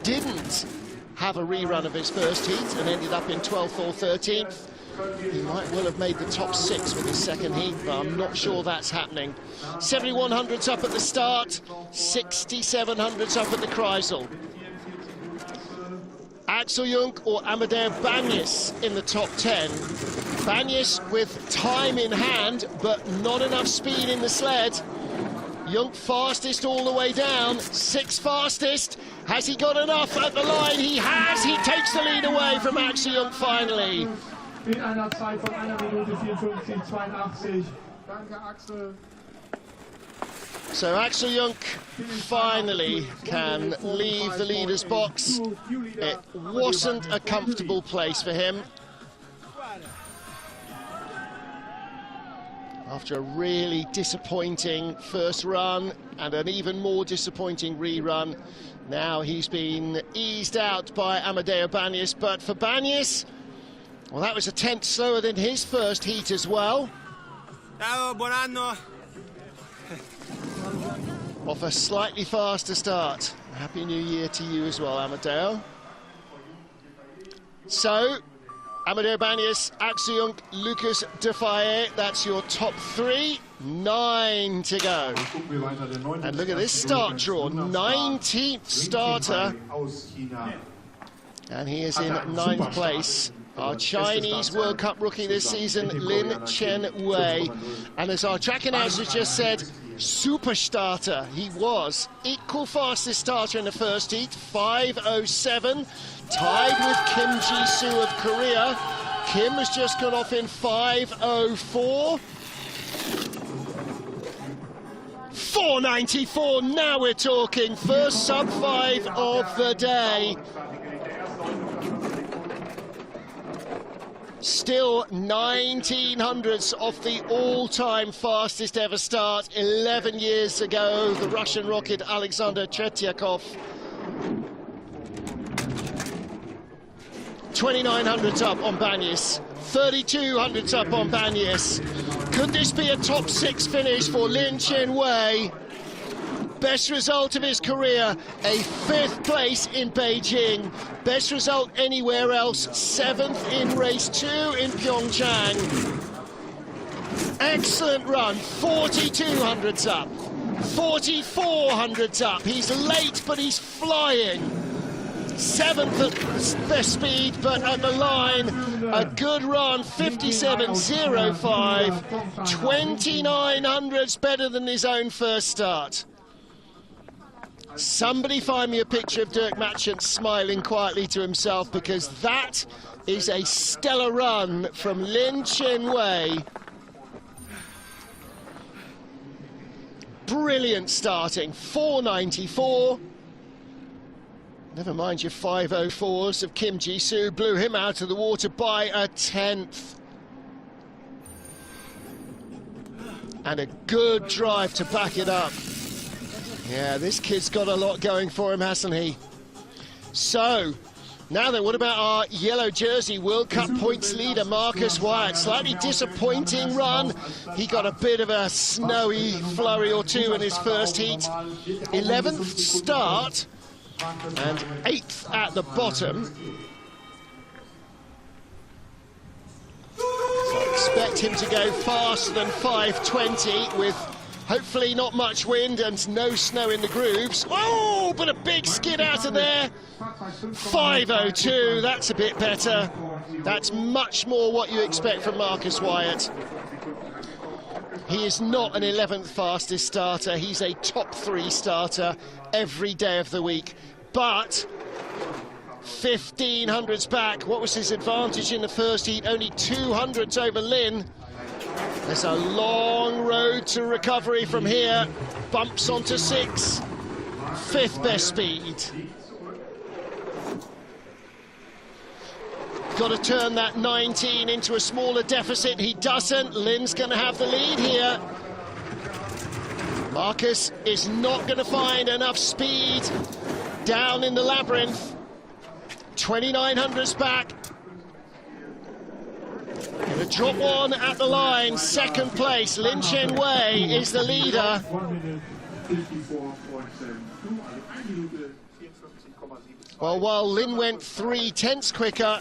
B: didn't have a rerun of his first heat and ended up in 12th or 13th, he might well have made the top 6 with his second heat, but I'm not sure that's happening. 7100s up at the start, 6700s up at the Kreisel. Axel Jung or Amadeo Bagnis in the top 10. Bagnis with time in hand, but not enough speed in the sled. Jung fastest all the way down, 6th fastest. Has he got enough at the line? He has. He takes the lead away from Axel Jung finally.
C: In einer Zeit von 1 Minute 54,82. Danke, Axel.
B: So Axel Jung finally can leave the leader's box. It wasn't a comfortable place for him. After a really disappointing first run and an even more disappointing rerun, now he's been eased out by Amadeo Bagnis. But for Bagnis, well, that was a 10th slower than his first heat as well.
A: Ciao, buon anno.
B: Off a slightly faster start. Happy New Year to you as well, Amadeo. So, Amadeo Bagnis, Axel Jung, Lucas Defaye, that's your top 3. 9 to go. And look at this start draw, 19th starter. And he is in 9th place. Our Chinese World Cup rookie this season, Lin Chen Wei. And as our track announcer just said, super starter he was. Equal fastest starter in the first heat, 5:07. Tied with Kim Ji-soo of Korea. Kim has just gone off in 5:04. 4:94, now we're talking. First sub-5 of the day. Still 1900ths off the all-time fastest ever start 11 years ago, the Russian rocket Alexander Tretyakov. 2900s up on Bagnis, 3200s up on Bagnis. Could this be a top 6 finish for Lin Chen Wei? Best result of his career, a 5th place in Beijing. Best result anywhere else, 7th in race 2 in Pyeongchang. Excellent run, 4200s up, 4400s up. He's late, but he's flying. 7th at best speed, but at the line, a good run, 57.05. 2900s better than his own first start. Somebody find me a picture of Dirk Matchant smiling quietly to himself, because that is a stellar run from Lin Chen Wei. Brilliant starting, 4:94. Never mind your 5:04s of Kim Ji-soo, blew him out of the water by a 10th. And a good drive to back it up. Yeah, this kid's got a lot going for him, hasn't he? So, now then, what about our yellow jersey World Cup points leader, Marcus Wyatt? Slightly disappointing run. He got a bit of a snowy flurry or two in his first heat. 11th start and 8th at the bottom. So I expect him to go faster than 5:20 with Hopefully not much wind and no snow in the grooves. Oh, but a big skid out of there. 5:02, that's a bit better. That's much more what you expect from Marcus Wyatt. He is not an 11th fastest starter. He's a top 3 starter every day of the week. But 1500s back. What was his advantage in the first heat? Only 200s over Lynn. There's a long road to recovery from here. Bumps onto 6. 5th best speed. Got to turn that 19 into a smaller deficit. He doesn't. Lynn's going to have the lead here. Marcus is not going to find enough speed down in the labyrinth. 2900s back. Gonna drop one at the line. 2nd place. Lin Chen Wei is the leader. Well, while Lin went 3/10 quicker,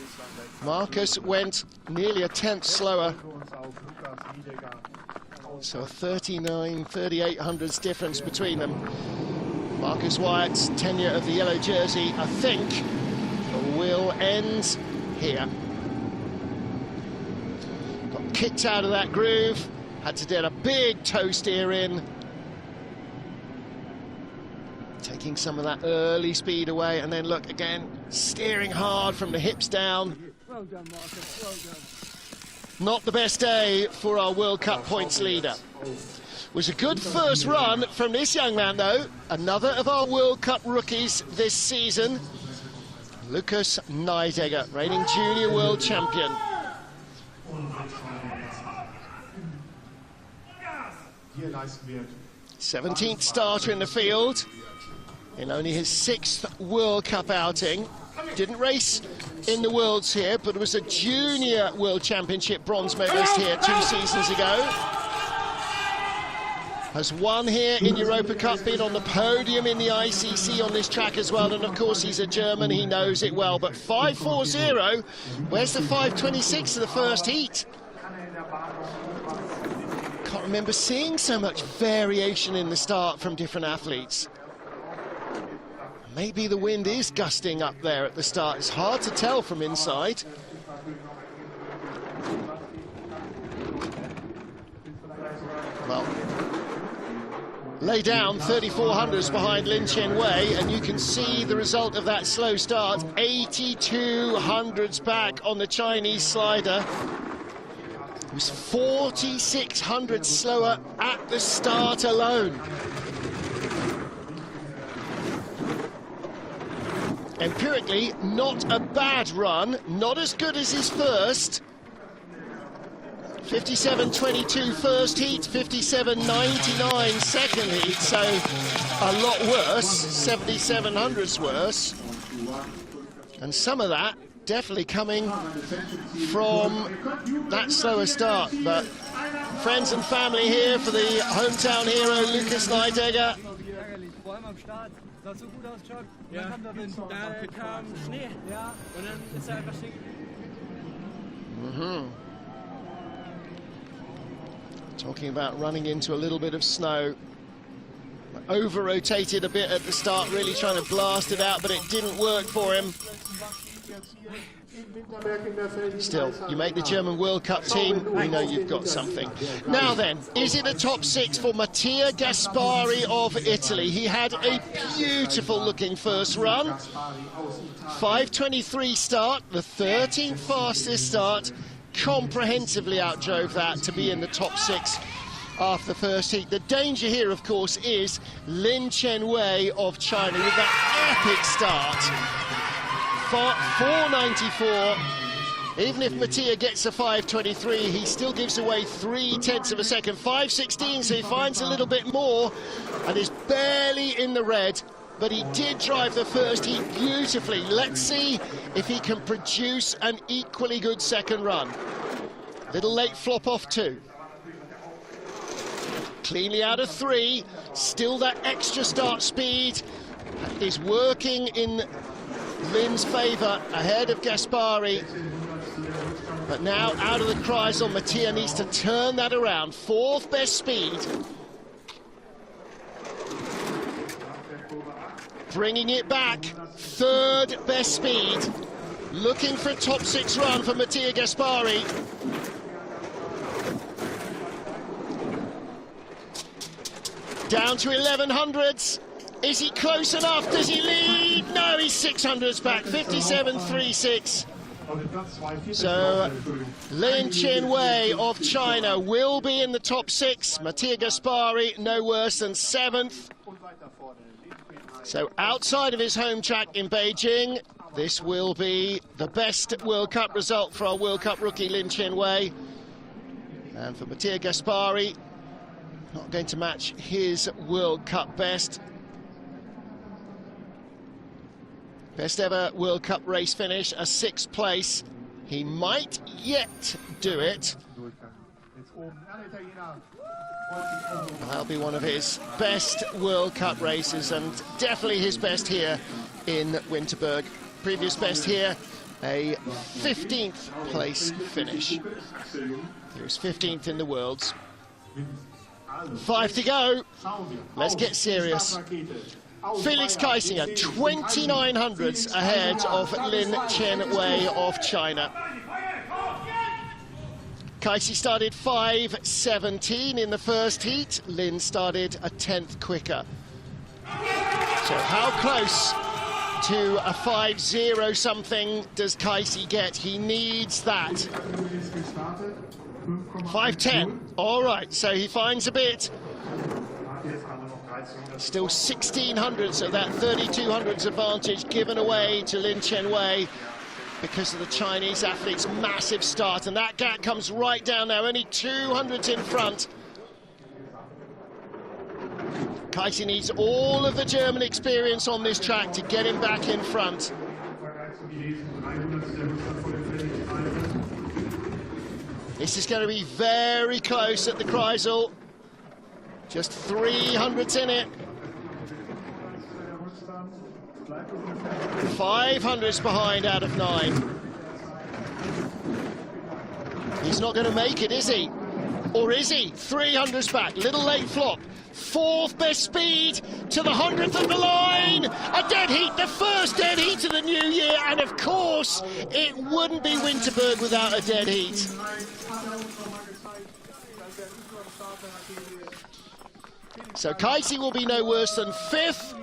B: Marcus went nearly a 10th slower. So a 3800s difference between them. Marcus Wyatt's tenure of the yellow jersey, I think, will end here. Got kicked out of that groove, had to get a big toe steer in. Taking some of that early speed away, and then look again, steering hard from the hips down.
E: Well done, Marcus, well done.
B: Not the best day for our World Cup points leader. Was a good first run from this young man, though. Another of our World Cup rookies this season. Lukas Neidegger, reigning junior world champion. 17th starter in the field, in only his 6th World Cup outing. Didn't race in the Worlds here, but was a junior World Championship bronze medalist here 2 seasons ago. Has won here in Europa Cup, been on the podium in the ICC on this track as well, and of course he's a German, he knows it well. But 5:40, where's the 5:26 of the first heat? Can't remember seeing so much variation in the start from different athletes. Maybe the wind is gusting up there at the start. It's hard to tell from inside. Well, lay down 3400s behind Lin Chen Wei, and you can see the result of that slow start. 8200s back on the Chinese slider. It was 4600 slower at the start alone. Empirically, not a bad run, not as good as his first. 57.22 first heat, 57.99 second heat, so a lot worse, 7700s worse. And some of that definitely coming from that slower start. But friends and family here for the hometown hero, Lukas Neidegger.
A: Ja, da kam Schnee, ja, und dann ist er einfach stehen geblieben.
B: Talking about running into a little bit of snow. Over-rotated a bit at the start, really trying to blast it out, but it didn't work for him. Still, you make the German World Cup team, we know you've got something. Now then, is it a top 6 for Mattia Gaspari of Italy? He had a beautiful looking first run. 5:23 start, the 13th fastest start. Comprehensively outdrove that to be in the top 6 after the first heat. The danger here, of course, is Lin Chen Wei of China with that epic start. 4:94. Even if Mattia gets a 5:23, he still gives away 3/10 of a second. 5:16, so he finds a little bit more and is barely in the red. But he did drive the first heat beautifully. Let's see if he can produce an equally good second run. Little late flop off too. Cleanly out of 3. Still that extra start speed is working in Lin's favour ahead of Gaspari. But now out of the cries on, Mattia needs to turn that around. 4th best speed. bringing it back. Third best speed. Looking for a top 6 run for Mattia Gaspari. Down to 1100s. Is he close enough? Does he lead? No, he's 600s back. 57.36. So Lin Chin-wei of China will be in the top 6. Mattia Gaspari no worse than 7th. So outside of his home track in Beijing, this will be the best World Cup result for our World Cup rookie Lin Chin-wei. And for Mattia Gaspari, not going to match his World Cup best. Best ever World Cup race finish, a 6th place. He might yet do it. That'll be one of his best World Cup races, and definitely his best here in Winterberg. Previous best here, a 15th place finish. He was 15th in the Worlds. 5 to go. Let's get serious. Felix Kaisinger, 2900s ahead of Lin Chin-wei of China. Kaisi started 5:17 in the first heat. Lin started a 10th quicker. So how close to a 5-0 something does Kaisi get? He needs that. 5:10. All right, so he finds a bit. Still 1600s of that 3200s advantage given away to Lin Chin-wei because of the Chinese athlete's massive start, and that gap comes right down now, only 200s in front. Kaisi needs all of the German experience on this track to get him back in front. This is going to be very close at the Kreisel. Just 300s in it. 500s behind out of 9. He's not going to make it, is he? Or is he? 300s back, little late flop. 4th best speed to the 100th of the line. A dead heat, the first dead heat of the new year, and of course it wouldn't be Winterberg without a dead heat. So Kaisi will be no worse than 5th,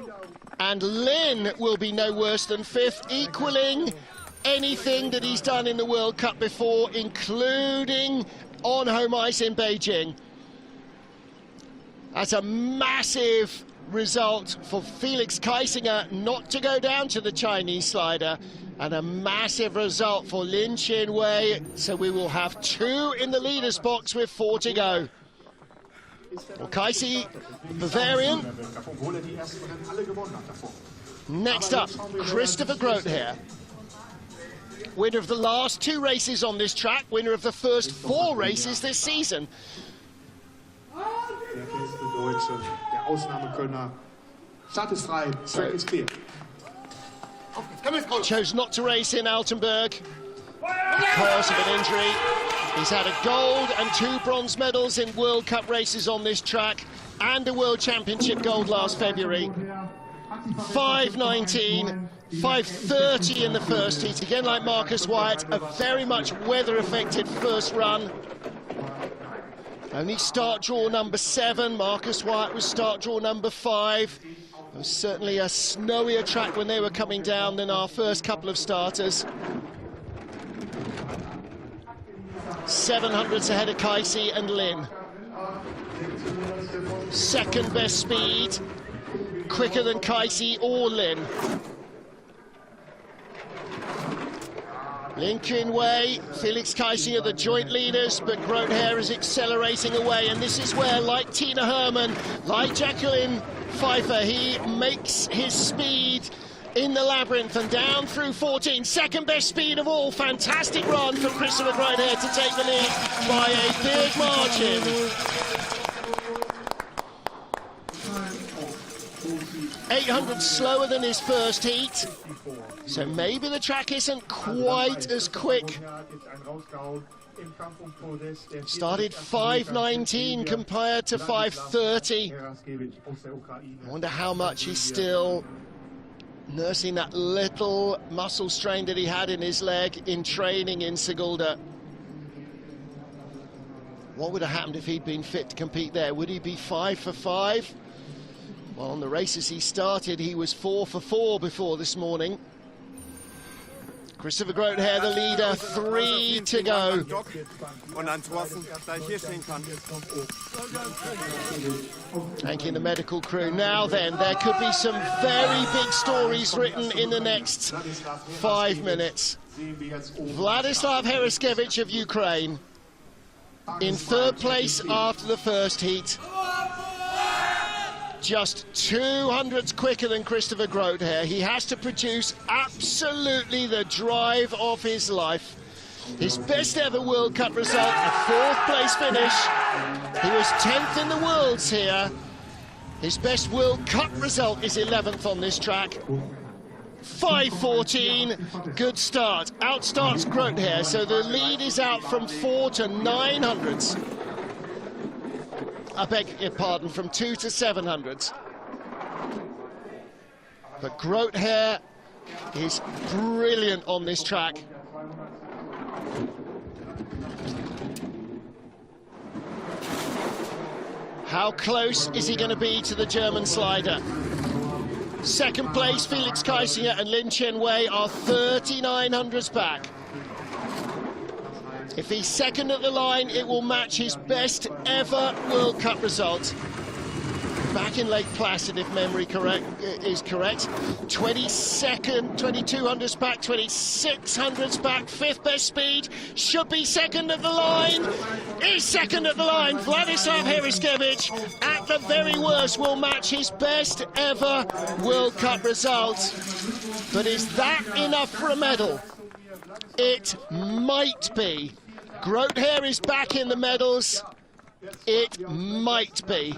B: and Lin will be no worse than 5th, equaling anything that he's done in the World Cup before, including on home ice in Beijing. That's a massive result for Felix Kaisinger not to go down to the Chinese slider, and a massive result for Lin Chin-wei. So we will have 2 in the leaders box with 4 to go. Well, Kaisi, Bavarian. Next up, Christopher Grote here. Winner of the last 2 races on this track, winner of the first 4 races this season. Chose not to race in Altenburg because of an injury. He's had a gold and 2 bronze medals in World Cup races on this track, and a World Championship gold last February. 5:19, 5:30 in the first heat. Again, like Marcus Wyatt, a very much weather-affected first run. Only start draw number 7. Marcus Wyatt was start draw number 5. It was certainly a snowier track when they were coming down than our first couple of starters. 700s ahead of Kaisi and Lin. 2nd best speed, quicker than Kaisi or Lin. Lin Chin-wei, Felix Kaisinger, the joint leaders, but Grote is accelerating away, and this is where, like Tina Hermann, like Jacqueline Pfeiffer, he makes his speed in the labyrinth and down through 14. 2nd best speed of all. Fantastic run from Christopher Grote to take the lead by a big margin. 800 slower than his first heat, so maybe the track isn't quite as quick. Started 5:19 compared to 5:30. I wonder how much he's still nursing that little muscle strain that he had in his leg in training in Sigulda. What would have happened if he'd been fit to compete there? Would he be 5 for 5? Well, on the races he started, he was 4 for 4 before this morning. Christopher Groothair, the leader, 3 to go. Thanking the medical crew. Now then, there could be some very big stories written in the next 5 minutes. Vladislav Hereskevich of Ukraine, in 3rd place after the first heat. Just 200ths quicker than Christopher Groothair. He has to produce absolutely the drive of his life. His best ever World Cup result, a 4th place finish. He was 10th in the Worlds here. His best World Cup result is 11th on this track. 5:14, good start. Outstarts Groothair, so the lead is out from 4 to 900ths. I beg your pardon, from 2 to 700ths. But Groothair is brilliant on this track. How close is he going to be to the German slider? 2nd place, Felix Kaisinger and Lin Chen-wei are 3900ths back. If he's 2nd at the line, it will match his best ever World Cup result. Back in Lake Placid, if memory is correct. 22nd, 2200ths back, 2600ths back, 5th best speed. Should be 2nd at the line. Is 2nd at the line. Vladislav Hereskevich, at the very worst, will match his best ever World Cup result. But is that enough for a medal? It might be. Groothair is back in the medals. It might be.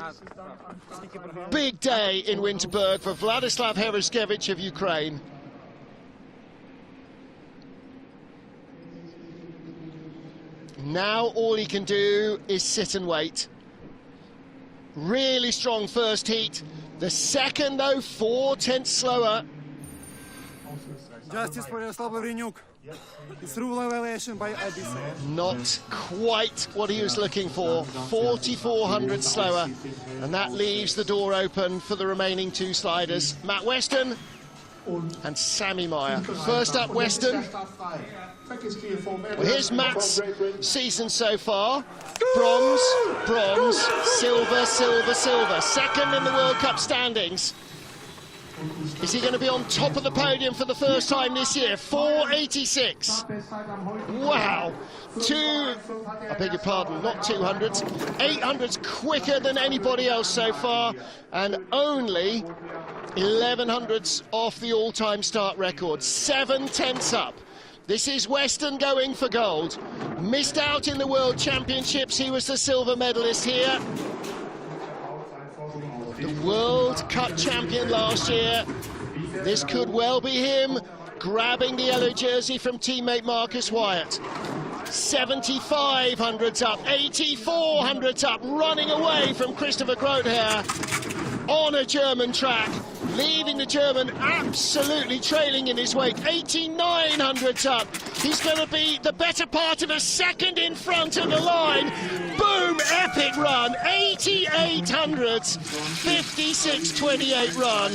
B: Big day in Winterberg for Vladislav Hereskevich of Ukraine. Now all he can do is sit and wait. Really strong first heat. The second, though, 4/10 slower.
D: Justice for Jaroslav Lavrinyuk. It's rule evaluation by IBSF.
B: Not quite what he was looking for. 4400 slower, and that leaves the door open for the remaining 2 sliders, Matt Weston and Sammy Meyer. First up, Weston. Well, here's Matt's season so far. Bronze, bronze, silver, silver, silver. 2nd in the World Cup standings. Is he going to be on top of the podium for the first time this year? 486. Wow. I beg your pardon, not 200s. 800s quicker than anybody else so far, and only 1100s off the all-time start record. 7/10ths up. This is Weston going for gold. Missed out in the World Championships. He was the silver medalist here. The World Cup champion last year. This could well be him grabbing the yellow jersey from teammate Marcus Wyatt. 7500s up, 8400s up, running away from Christopher Groothair on a German track, leaving the German absolutely trailing in his wake. 8900s up. He's going to be the better part of a second in front of the line. Boom, epic run. 8800s, 56.28 run.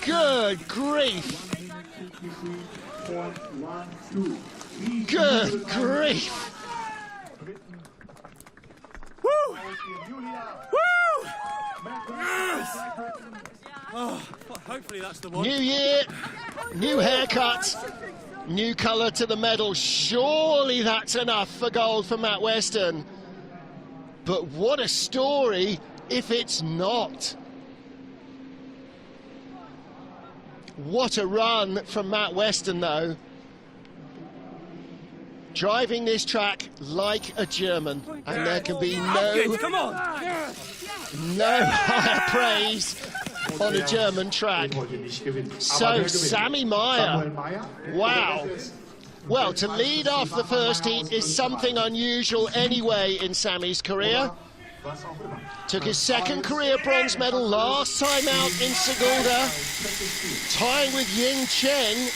B: Good grief. Good grief.
D: Woo! Woo! Yes! Oh, hopefully that's the one.
B: New year, new haircut, new colour to the medal. Surely that's enough for gold for Matt Weston. But what a story if it's not. What a run from Matt Weston, though. Driving this track like a German, and there can be no higher praise on a German track. So, Sammy Meyer, wow. Well, to lead off the first heat is something unusual anyway in Sammy's career. Took his second career bronze medal last time out in Segunda, tying with Yin Cheng.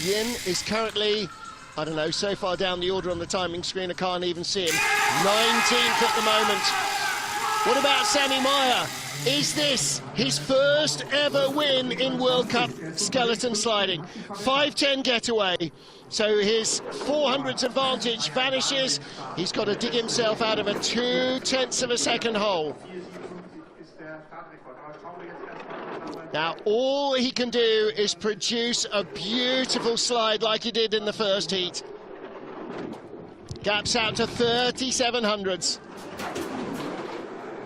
B: Yin is currently, I don't know, so far down the order on the timing screen I can't even see him. 19th at the moment. What about Sammy Meyer? Is this his first ever win in World Cup skeleton sliding? 5:10 getaway. So his 400s advantage vanishes. He's got to dig himself out of a 0.2 of a second hole. Now, all he can do is produce a beautiful slide like he did in the first heat. Gaps out to 3700s.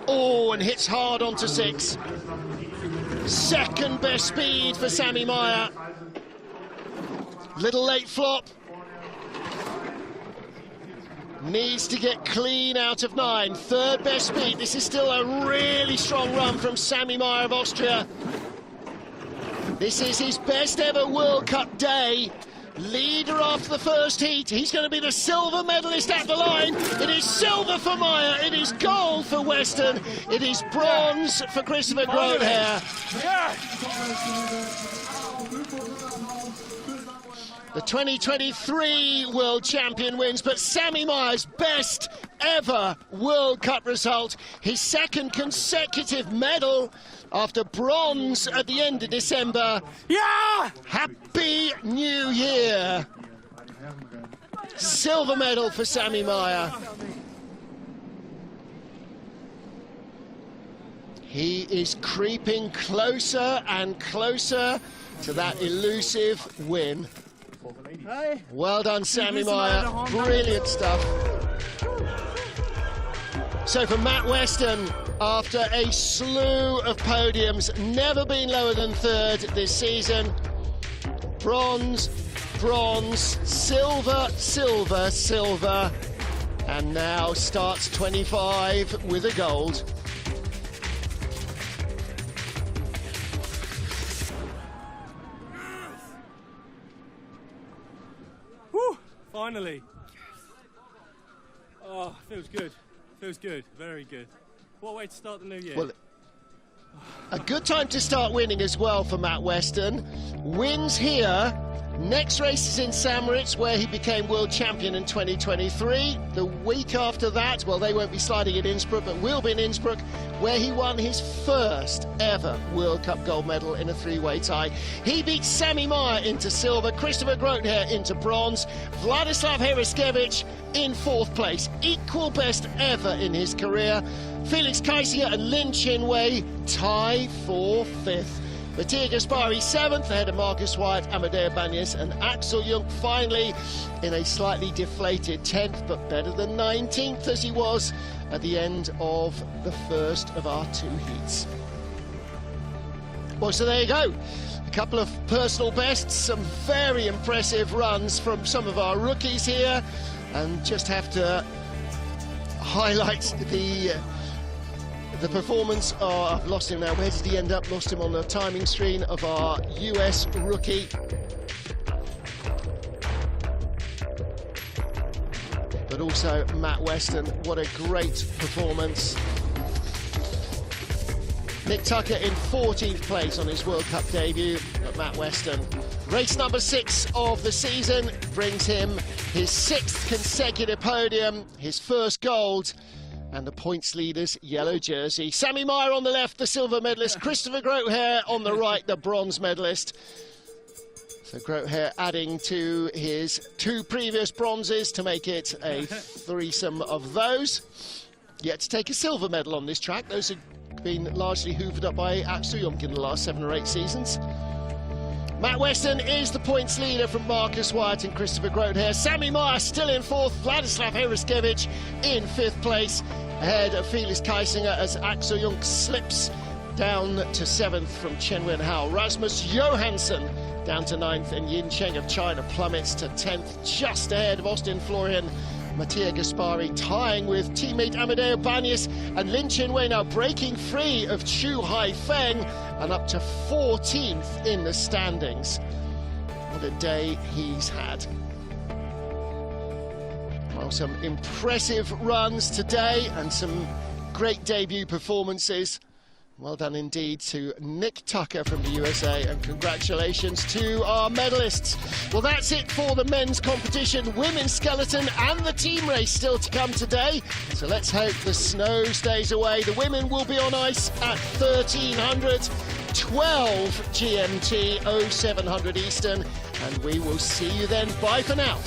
B: Oh, and hits hard onto 6. Second best speed for Sammy Meyer. Little late flop. Needs to get clean out of 9. Third best speed. This is still a really strong run from Sammy Meyer of Austria. This is his best ever World Cup day. Leader after the first heat. He's going to be the silver medalist at the line. It is silver for Meyer. It is gold for Western. It is bronze for Christopher Groothair. The 2023 world champion wins, but Sammy Meyer's best ever World Cup result. His second consecutive medal after bronze at the end of December.
A: Yeah!
B: Happy New Year! Silver medal for Sammy Meyer. He is creeping closer and closer to that elusive win. Well done, Sammy Meyer. Brilliant stuff. So for Matt Weston, after a slew of podiums, never been lower than third this season. Bronze, bronze, silver, silver, silver, and now starts 25 with a gold.
A: Woo! Finally. Oh, feels good. Feels good. Very good. What a way to start the new year.
B: Well, a good time to start winning as well for Matt Weston. Wins here. Next race is in St. Moritz, where he became world champion in 2023. The week after that, well, they won't be sliding at Innsbruck, but will be in Innsbruck, where he won his first ever World Cup gold medal in a three-way tie. He beat Sammy Meyer into silver, Christopher Groothair into bronze, Vladislav Heriskevich in 4th place. Equal best ever in his career. Felix Kaisinger and Lin Chinwei tie for 5th. Mattia Gaspari 7th, ahead of Marcus Wyatt, Amadeo Banez and Axel Jung finally in a slightly deflated 10th, but better than 19th as he was at the end of the first of our 2 heats. Well, so there you go. A couple of personal bests, some very impressive runs from some of our rookies here, and just have to highlight the performance of, I've lost him now, where did he end up? Lost him on the timing screen of our US rookie. But also Matt Weston, what a great performance. Nick Tucker in 14th place on his World Cup debut, but Matt Weston, race number 6 of the season, brings him his 6th consecutive podium, his first gold, and the points leader's yellow jersey. Sammy Meyer on the left, the silver medalist. Christopher Groothair on the right, the bronze medalist. So Groothair adding to his 2 previous bronzes to make it a threesome of those. Yet to take a silver medal on this track. Those have been largely hoovered up by Axel Jung in the last 7 or 8 seasons. Matt Weston is the points leader from Marcus Wyatt and Christopher Groothair. Sammy Meyer still in 4th, Vladislav Heriskevich in 5th place, ahead of Felix Kaisinger as Axel Jung slips down to 7th from Chen Wenhao. Rasmus Johansson down to 9th, and Yin Cheng of China plummets to 10th, just ahead of Austin Florian. Mattia Gaspari tying with teammate Amadeo Banez, and Lin Chinwei now breaking free of Chu Haifeng and up to 14th in the standings. What a day he's had. Well, some impressive runs today and some great debut performances. Well done indeed to Nick Tucker from the USA, and congratulations to our medalists. Well, that's it for the men's competition, women's skeleton and the team race still to come today. So let's hope the snow stays away. The women will be on ice at 1300, 12 GMT, 0700 Eastern, and we will see you then. Bye for now.